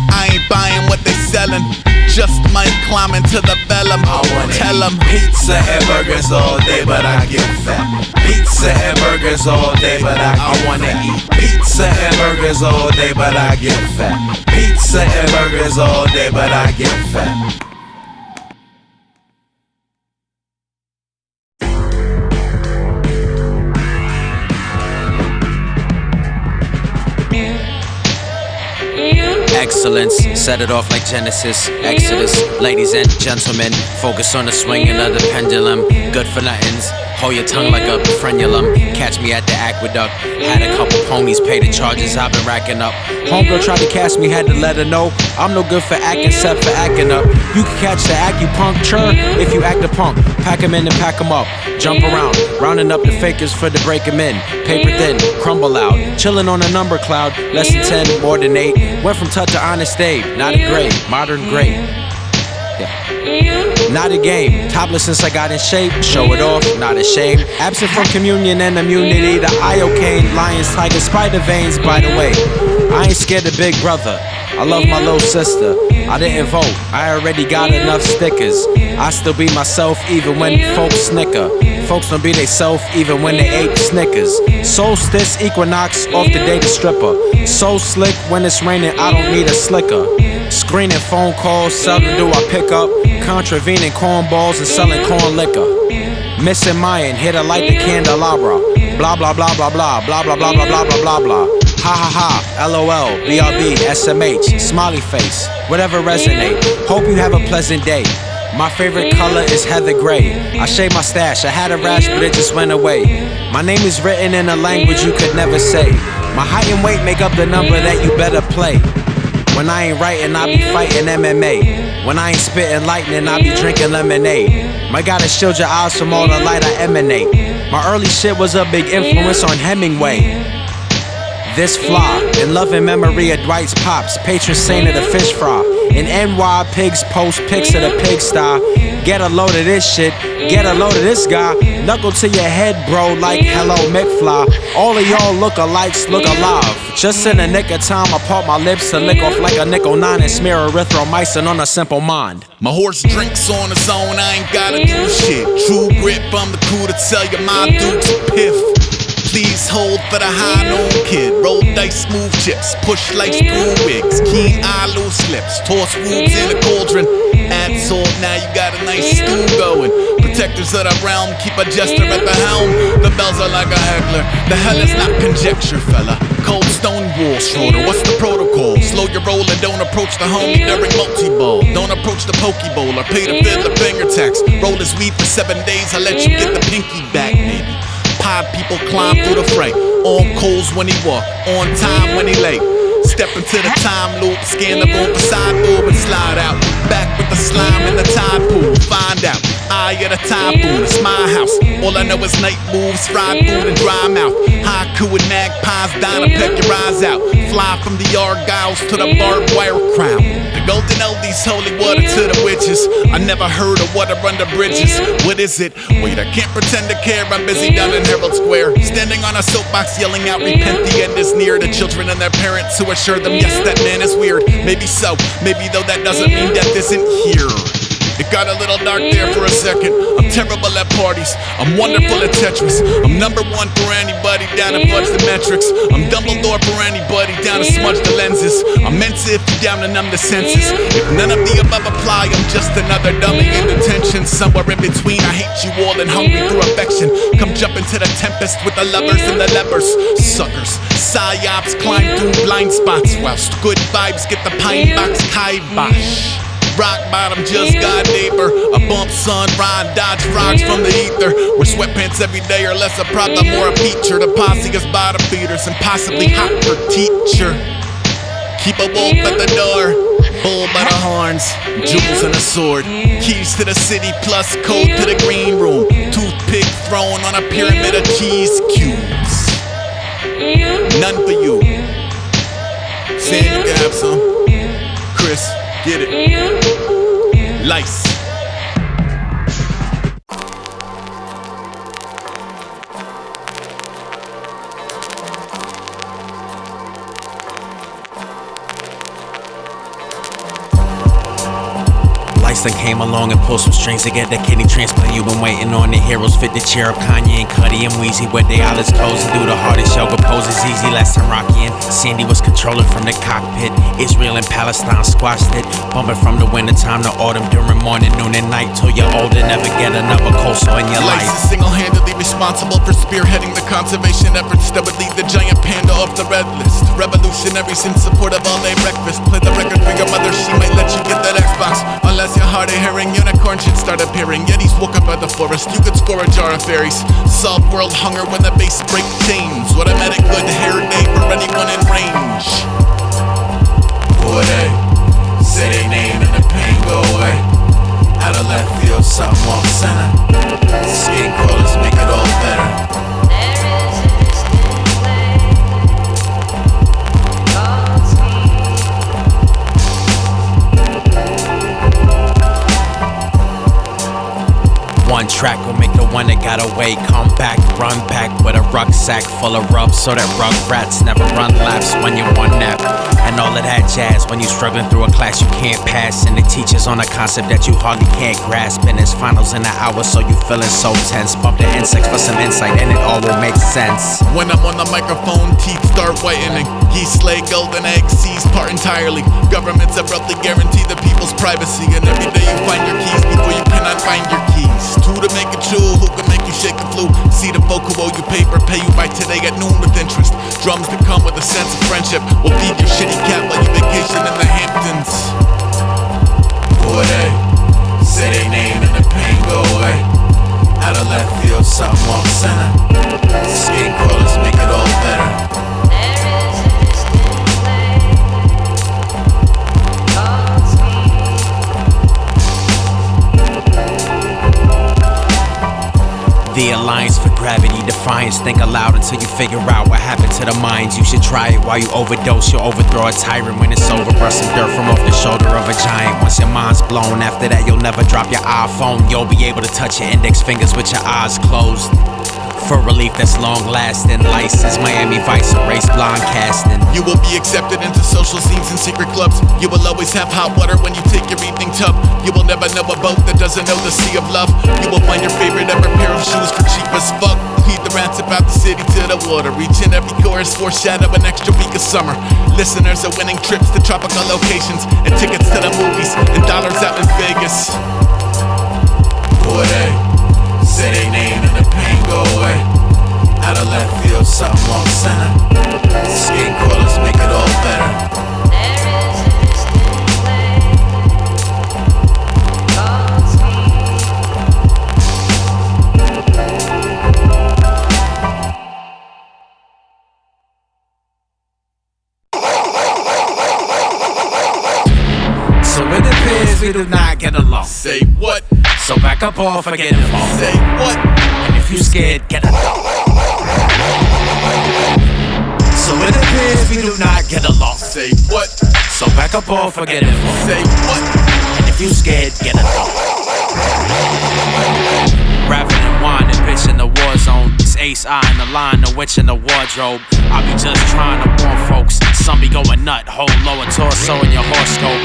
S2: I ain't buying what they selling. Just might climb into the vellum. I wanna tell them pizza and burgers all day, but I get fat. Pizza and burgers all day, but I wanna eat pizza and burgers all day, but I get fat. Pizza and burgers all day, but I get fat.
S3: Excellence, set it off like Genesis, Exodus. Ladies and gentlemen, focus on the swinging of the pendulum. Good for nothings, Hold your tongue like a frenulum. Catch me at the aqueduct. Had a couple ponies pay the charges I've been racking up. Homegirl tried to catch me, had to let her know I'm no good for acting, except for acting up. You can catch the acupuncture if you act a punk. Pack 'em in and pack 'em up. Jump around, rounding up the fakers for the break 'em in. Paper thin, crumble out. Chilling on a number cloud. Less than 10, more than 8. Went from touch to honest Dave. Not a grade, modern grade. Yeah. Not a game. Topless since I got in shape. Show it off, not ashamed. Absent from communion and immunity. The iocane, lions, tigers, spider veins. By the way, I ain't scared of big brother. I love my little sister. I didn't vote, I already got enough stickers. I still be myself even when folks snicker. Folks don't be they self even when they ate Snickers. Solstice, equinox, off the day to stripper. So slick when it's raining, I don't need a slicker. Screening phone calls, seldom do I pick up. Contravening cornballs and selling corn liquor. Missing Mayan, here to light the candelabra. Blah blah blah blah blah blah blah blah blah blah blah blah blah. Ha ha ha, LOL, BRB, SMH, smiley face, whatever resonate. Hope you have a pleasant day. My favorite color is heather gray. I shaved my stash, I had a rash but it just went away. My name is written in a language you could never say. My height and weight make up the number that you better play. When I ain't writing, I be fighting MMA. When I ain't spitting lightning, I be drinking lemonade. My gotta shield your eyes from all the light I emanate. My early shit was a big influence on Hemingway. This fly, in love and memory of Dwight's pops, patron saint of the fish fry. In NY, pigs post pics of the pigsty. Get a load of this shit, get a load of this guy. Knuckle to your head, bro, like hello McFly. All of y'all look-alikes look alive. Just in the nick of time, I pop my lips to lick off like a nickel 9 and smear erythromycin on a simple mind.
S2: My horse drinks on his own, I ain't gotta do shit. True grip, I'm the crew to tell you my dude's piff. Please hold for the high-known kid. Roll dice, move chips, push lights through wigs. Keen eye, loose lips, toss rubes in a cauldron. Add salt, now you got a nice stew going. Protectors of the realm, keep a jester at the helm. The bells are like a heckler, the hell is not conjecture, fella. Cold stone wall, Schroeder, what's the protocol? Slow your roll and don't approach the homie during multi-ball. Don't approach the pokeball or pay the fiddler finger tax. Roll his weed for 7 days, I'll let you get the pinky back, maybe. Pod people climb through the fray. On coals when he walk, on time when he late. Step into the time loop, scan the room for side boob and slide out. Back with the slime in the tide pool. Find out, eye of the typhoon, it's my house. All I know is night moves, fried food and dry mouth. Haiku and magpies, dying to peck your eyes out. Fly from the Argyles to the barbed wire crown. The golden oldies, holy water to the witches. I never heard of water under bridges. What is it? Wait, I can't pretend to care. I'm busy down in Herald Square, standing on a soapbox yelling out, repent, the end is near. The children and their parents who assure them, yes, that man is weird. Maybe so, maybe though that doesn't mean death isn't here. It got a little dark there for a second. I'm terrible at parties, I'm wonderful at Tetris. I'm number 1 for anybody down to fudge the metrics. I'm Dumbledore for anybody down to smudge the lenses. I'm meant to if you down to numb the senses. If none of the above apply, I'm just another dummy in detention. Somewhere in between, I hate you all and hungry for affection. Come jump into the tempest with the lovers and the lepers. Suckers, psyops climb through blind spots, whilst good vibes get the pine box kibosh. Rock bottom just got deeper. A bump, sun, ride, dodge frogs from the ether. Wear sweatpants every day or less a problem or a feature. The posse is bottom feeders and possibly hot for teacher. Keep a wolf at the door, bull by the horns, jewels and a sword. Keys to the city plus code to the green room. Toothpick thrown on a pyramid of cheese cubes. None for you. Sam, you can have some. Chris, get it. Lice.
S3: Lice then came along and pulled some strings to get that kidney transplant. You've been waiting on the heroes fit the chair up. Kanye and Cudi and Weezy with their eyelids closed and do the hardest yoga poses easy. Last time Rocky and Sandy was controlling from the cockpit. Israel and Palestine squashed it, bumping from the winter time to autumn during morning, noon and night till you're old and never get another coastal in your life.
S2: Lice is single-handedly responsible for spearheading the conservation efforts that would lead the giant panda off the red list. Revolution Stationary's in support of all-day breakfast. Play the record for your mother, she might let you get that Xbox. Unless you're hard of hearing, unicorn should start appearing. Yetis woke up at the forest, you could score a jar of fairies. Solve world hunger when the bass break chains. Automatic good hair day for anyone in range. Boy, they say they name and the pain go away. Out of left field, something off center. Skin crawlers make it all better.
S3: One track will make the one that got away come back, run back with a rucksack full of rubs so that rug rats never run laps when you one nap. And all of that jazz when you struggling through a class you can't pass, and the teacher's on a concept that you hardly can't grasp, and it's finals in an hour so you feeling so tense. Bump the insects for some insight and it all will make sense.
S2: When I'm on the microphone, teeth start whitening. Geese lay golden eggs, seas part entirely. Governments abruptly guarantee the people's privacy, and every day you find your keys before you cannot find your keys. Two to make it true, who can make you shake a flu? See the folk who owe you paper, pay you by today at noon with interest. Drums that come with a sense of friendship will feed your shitty cat while you vacation in the Hamptons. Boy, they say they name and the pain go away. Out of left field, something off center. Skin crawlers make it all better.
S3: The Alliance for Gravity Defiance. Think aloud until you figure out what happened to the minds. You should try it while you overdose. You'll overthrow a tyrant when it's over. Brush some dirt from off the shoulder of a giant. Once your mind's blown, after that you'll never drop your iPhone. You'll be able to touch your index fingers with your eyes closed. For relief that's long lasting, Lice is Miami Vice, erase blind casting.
S2: You will be accepted into social scenes and secret clubs. You will always have hot water when you take your evening tub. You will never know a boat that doesn't know the sea of love. You will find your favorite ever pair of shoes for cheap as fuck. Heed the rants about the city to the water. Each and every chorus foreshadow an extra week of summer. Listeners are winning trips to tropical locations and tickets to the movies and dollars out in Vegas. Boy, they say they name and the pain go away. Out of left field, something off center. Skin crawlers make it all better.
S3: So it appears we do not get along.
S2: Say what?
S3: So back up or forget it all.
S2: Say what?
S3: And if you scared, get along. So it appears we do not get along.
S2: Say what?
S3: So back up or forget it all.
S2: Say what?
S3: And if you scared, get along. Rapping and wine and bitch in the war zone. It's Ace I in the line, the witch in the wardrobe. I be just trying to warn folks. Some be going nut, whole lower torso in your horoscope.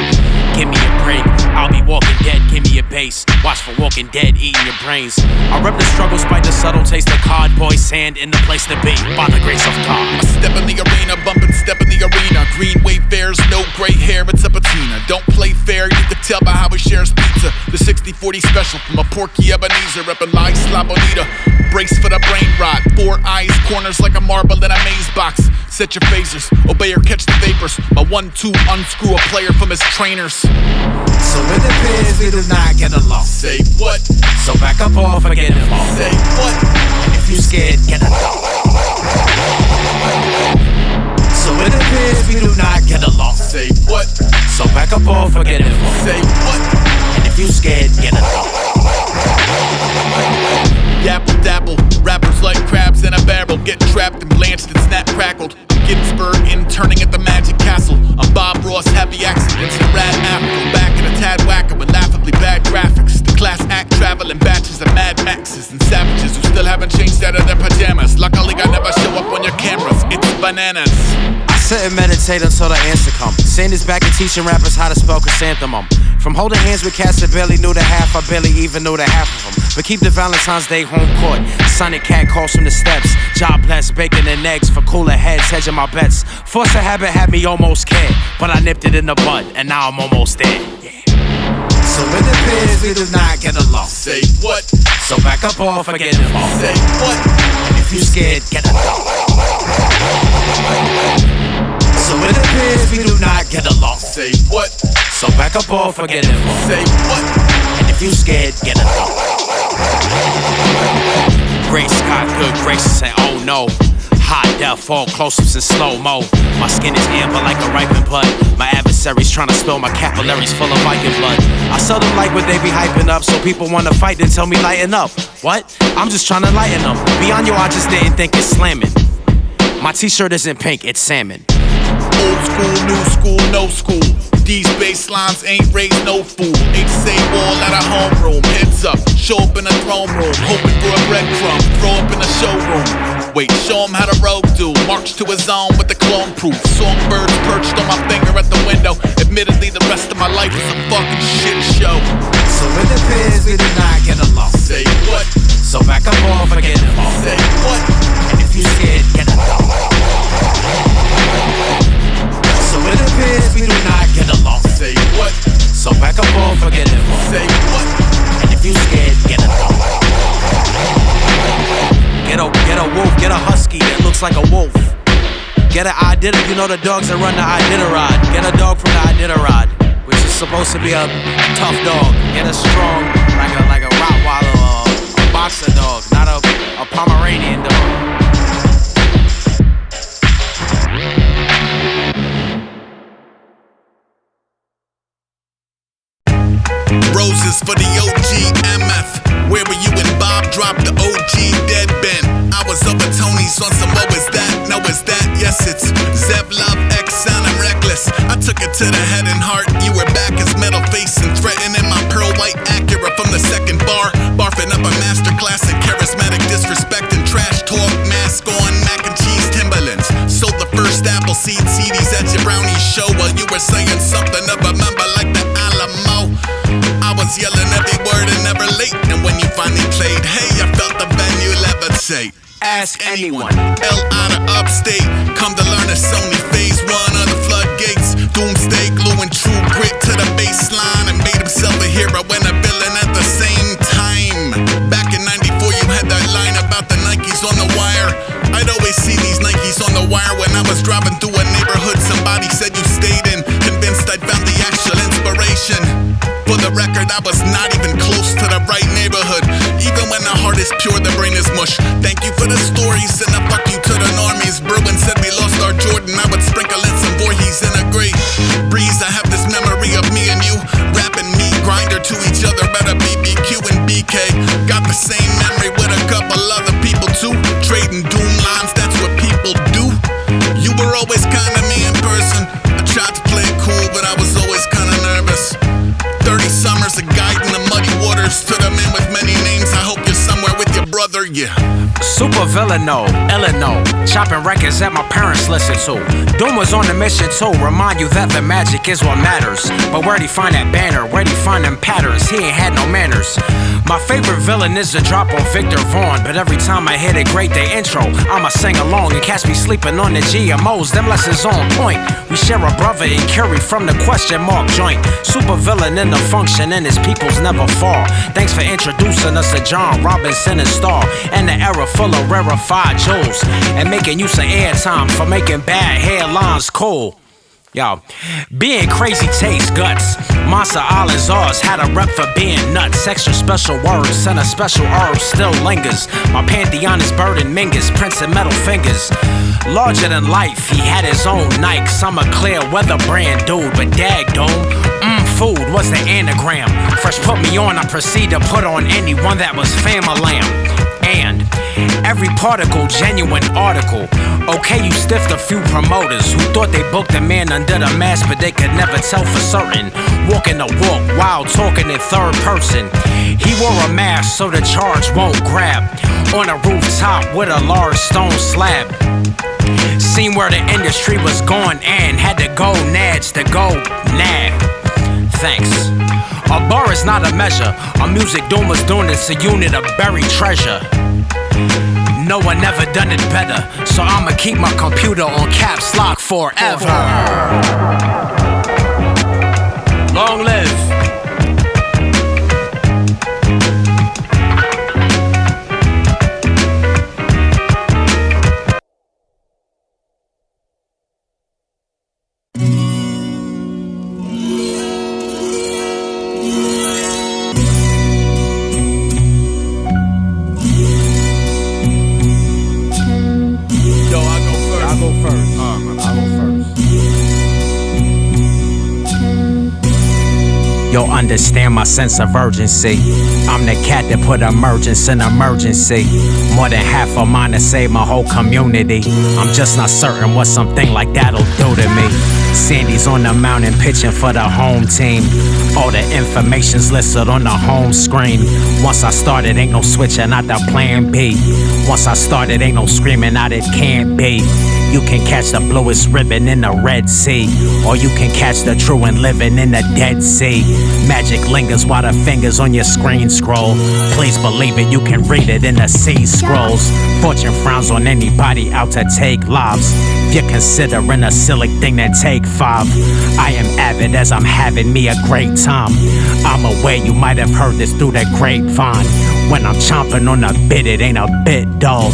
S3: Give me a break, I'll be walking dead, give me a bass. Watch for Walking Dead, eating your brains. I rep the struggle, spite the subtle taste of cardboy sand in the place to be, by the grace of God.
S2: I step in the arena, bump and step in the arena. Green Wayfarers, no gray hair, it's a patina. Don't play fair, you can tell by how he shares pizza. The 60-40 special from a Porky Ebenezer, reppin' Lice, La Bonita. Brace for the brain rot, 4 eyes, corners like a marble in a maze box. Set your phasers, obey or catch the vapors. My 1-2 unscrew a player from his trainers.
S3: So it appears we do not get along.
S2: Say what?
S3: So back up or forget it all.
S2: Say what?
S3: If you scared, get along. So it appears we do not get along.
S2: Say what?
S3: So back up or forget it all.
S2: Say what?
S3: And if you scared, get along.
S2: Dapple dabble, rappers like crabs in a barrel. Get trapped and blanched and snap crackled. I'm Ginsburg interning at the Magic Castle. I'm Bob Ross, happy accidents in a rat apple. Back in a tad whacker with laughably bad graphics. The class act traveling batches of Mad Maxes and savages who still haven't changed out of their pajamas. Luckily I never show up on your cameras, it's bananas.
S3: I sit and meditate until the answer comes. Sandy's back and teaching rappers how to spell chrysanthemum. From holding hands with cats that barely knew the half, I barely even knew the half of them. But keep the Valentine's Day home court. Sonic cat calls from the steps. Job blessed, bacon and eggs for cooler heads, hedging my bets. Force a habit had me almost scared, but I nipped it in the bud, and now I'm almost there. Yeah. So it appears we do not get along.
S2: Say what?
S3: So back up or forget it all.
S2: Say what?
S3: If you scared, get along. So it
S2: what?
S3: So back up off, forget it.
S2: Say what?
S3: And if you scared, get a no. Grace Scott, good gracious, and oh no. Hot death, all close-ups in slow-mo. My skin is amber like a ripened bud. My adversaries trying to spill my capillaries full of Viking blood. I seldom like what they be hyping up, so people wanna fight and tell me lighten up. What? I'm just trying to lighten them. Beyond you, I just didn't think it's slamming. My t-shirt isn't pink, it's salmon.
S2: Old school, new school, no school. These bass lines ain't raised no fool. Ain't say wall at a homeroom. Heads up, show up in a throne room. Hoping for a breadcrumb, throw up in a showroom. Wait, show him how the rogue do. March to his own with the clone proof. Songbirds perched on my finger at the window. Admittedly, the rest of my life is a fucking shit show.
S3: So it appears we did not get along.
S2: Say what?
S3: So back up off, forget it all.
S2: Say what?
S3: And if you scared, get a no. So it appears we do not get along.
S2: Say what?
S3: So back up off, forget it all.
S2: Say what?
S3: And if you scared, get a no. Get a wolf, get a husky that looks like a wolf. Get a Iditarod, you know the dogs that run the Iditarod. Get a dog from the Iditarod, which is supposed to be a tough dog. Get a strong, like a Rottweiler or a boxer dog, not a Pomeranian dog.
S2: Roses for the OG MF. Where were you when Bob dropped the OG dead Ben? I was over Tony's on some what was that? No, is that? Yes, it's Zev Love X Sound I'm Reckless. I took it to the head and heart. You were back as metal face and threatening my pearl white Acura from the second bar. Barfing up a masterclass in charismatic disrespect and trash talk. Mask on, mac and cheese Timberlands. Sold the first Appleseed CDs at your brownie show while you were saying something to remember like the Alamo. I was yelling every word and never late. And when you finally played, hey, I felt the venue levitate.
S3: Ask anyone.
S2: L out of upstate. Come to learn it's only phase one of the floodgates. Doomsday gluing true grit to the baseline and made himself a hero and a villain at the same time. Back in 94, you had that line about the Nikes on the wire. I'd always see these Nikes on the wire when I was driving through a neighborhood somebody said you stayed in. Convinced I'd found the actual inspiration. For the record, I was not even close to the right neighborhood. Even when the heart is pure, the brain is mush. Thank you for the stories and a fuck you to the normies. Bruin said we lost our Jordan. I would sprinkle in some Voorhees in a great breeze. I have this memory of me and you rapping meat grinder to each other at a BBQ and BK. Got the same memory with a couple other people too. Trading doom lines, that's what people do. You were always kinda me in person. I tried to play it cool, but I was always kinda nervous. 30 summers of guiding the muddy waters to the man with many names. I hope you're somewhere with your brother, yeah.
S3: Super villaino, Illino, chopping records that my parents listened to. Doom was on a mission to remind you that the magic is what matters. But where'd he find that banner? Where'd he find them patterns? He ain't had no manners. My favorite villain is the drop on Victor Vaughn, but every time I hit a great day intro, I'ma sing along and catch me sleeping on the GMOs. Them lessons on point. We share a brother in Curie from the question mark joint. Super villain in the function and his peoples never fall. Thanks for introducing us to John Robinson and Starr and the era full of rarefied jewels and making use of airtime for making bad headlines cool. Yo, being crazy tastes guts. Monster Island's ours had a rep for being nuts. Extra special words and a special herb still lingers. My pantheon is burden mingers, prints and metal fingers. Larger than life, he had his own Nikes. I'm a clear weather brand dude, but dag dome. Food was the anagram. Fresh put me on, I proceed to put on anyone that was fam-a-lamb. And every particle, genuine article. Okay, you stiffed a few promoters who thought they booked a man under the mask, but they could never tell for certain. Walking the walk while talking in third person. He wore a mask so the charge won't grab. On a rooftop with a large stone slab. Seen where the industry was going and had to go nads to go nab. Thanks. A bar is not a measure. A music doom is doing it's a unit of buried treasure. No one ever done it better, so I'ma keep my computer on caps lock forever. Long live. You'll understand my sense of urgency. I'm the cat that put emergence in emergency. More than half of mine to save my whole community. I'm just not certain what something like that'll do to me. Sandy's on the mountain pitching for the home team. All the information's listed on the home screen. Once I started, ain't no switching out the plan B. Once I started, ain't no screaming out it can't be. You can catch the bluest ribbon in the Red Sea, or you can catch the truant living in the Dead Sea. Magic lingers while the fingers on your screen scroll. Please believe it, you can read it in the sea scrolls. Fortune frowns on anybody out to take lives. If you're considering a silly thing, then take 5. I am avid as I'm having me a great time. I'm aware you might have heard this through the grapevine. When I'm chomping on a bit, it ain't a bit dull.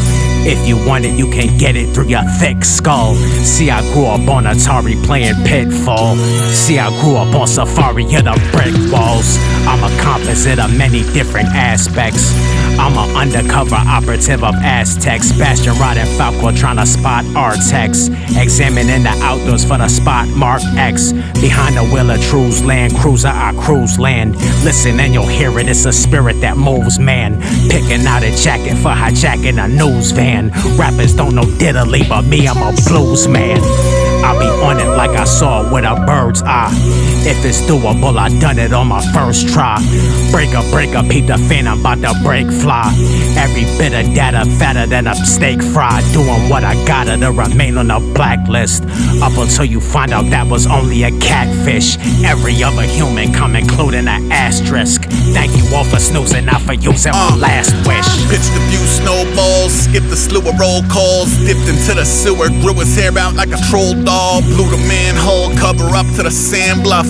S3: If you want it, you can get it through your thick skull. See, I grew up on Atari playing Pitfall. See, I grew up on Safari in the brick walls. I'm a composite of many different aspects. I'm an undercover operative of Aztecs. Bastion riding Falco trying to spot Artex. Examining the outdoors for the spot mark X. Behind the wheel of True's Land Cruiser, I cruise land. Listen and you'll hear it, it's a spirit that moves man. Picking out a jacket for hijacking a news van. Rappers don't know diddly, but me, I'm a blues man. I'll be on it like I saw it with a bird's eye. If it's doable, I done it on my first try. Breaker, peep the fan, I'm about to break fly. Every bit of data fatter than a steak fry. Doing what I gotta to remain on the blacklist. Up until you find out that was only a catfish. Every other human come including an asterisk. Thank you all for snoozing, not for using my last wish.
S2: Pitched a few snowballs, skipped a slew of roll calls. Dipped into the sewer, grew his hair out like a troll dog. Blew the manhole cover up to the sand bluff.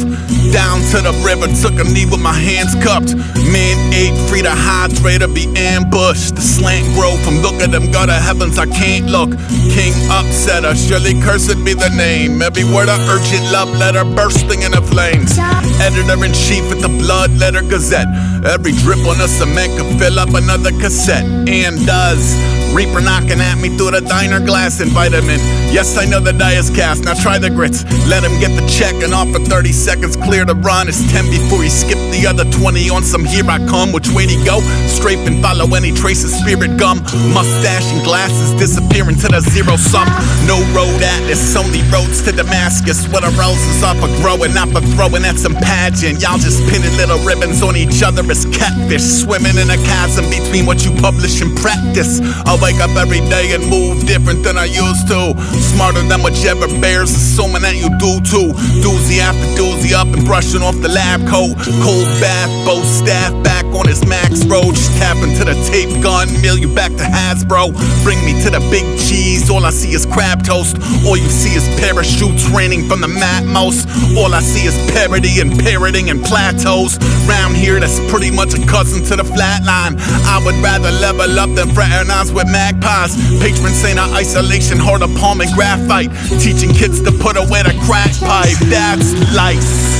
S2: Down to the river, took a knee with my hands cupped. Man ate free to hydrate or be ambushed. The slant grow from look at them, go to heavens, I can't look. King upsetter, surely cursed be the name. Every word a urgent love letter bursting into flames. Editor-in-chief at the Blood Letter Gazette. Every drip on the cement could fill up another cassette. And does. Reaper knocking at me through the diner glass and vitamin. Yes, I know the die is cast, now try the grits. Let him get the check and offer 30 seconds clear to run. It's 10 before he skipped the other 20 on some here I come. Which way to go? Strafe and follow any trace of spirit gum. Mustache and glasses disappearing to the zero sum. No road atlas, only roads to Damascus. Where the roses are for growing, not for throwing at some pageant. Y'all just pinning little ribbons on each other as catfish. Swimming in a chasm between what you publish and practice. I wake up every day and move different than I used to. Smarter than whichever bears, assuming that you do too. Doozy after doozy up and brushing off the lab coat. Cold bath, both staff back on his max road. Just tapping to the tape gun, mail you back to Hasbro. Bring me to the big cheese, all I see is crab toast. All you see is parachutes raining from the Matmos. All I see is parody and parroting and plateaus. Round here, that's pretty much a cousin to the flatline. I would rather level up than fraternize with magpies. Patron saint of isolation, hard of palm and graphite. Teaching kids to put away the crack pipe. That's lice.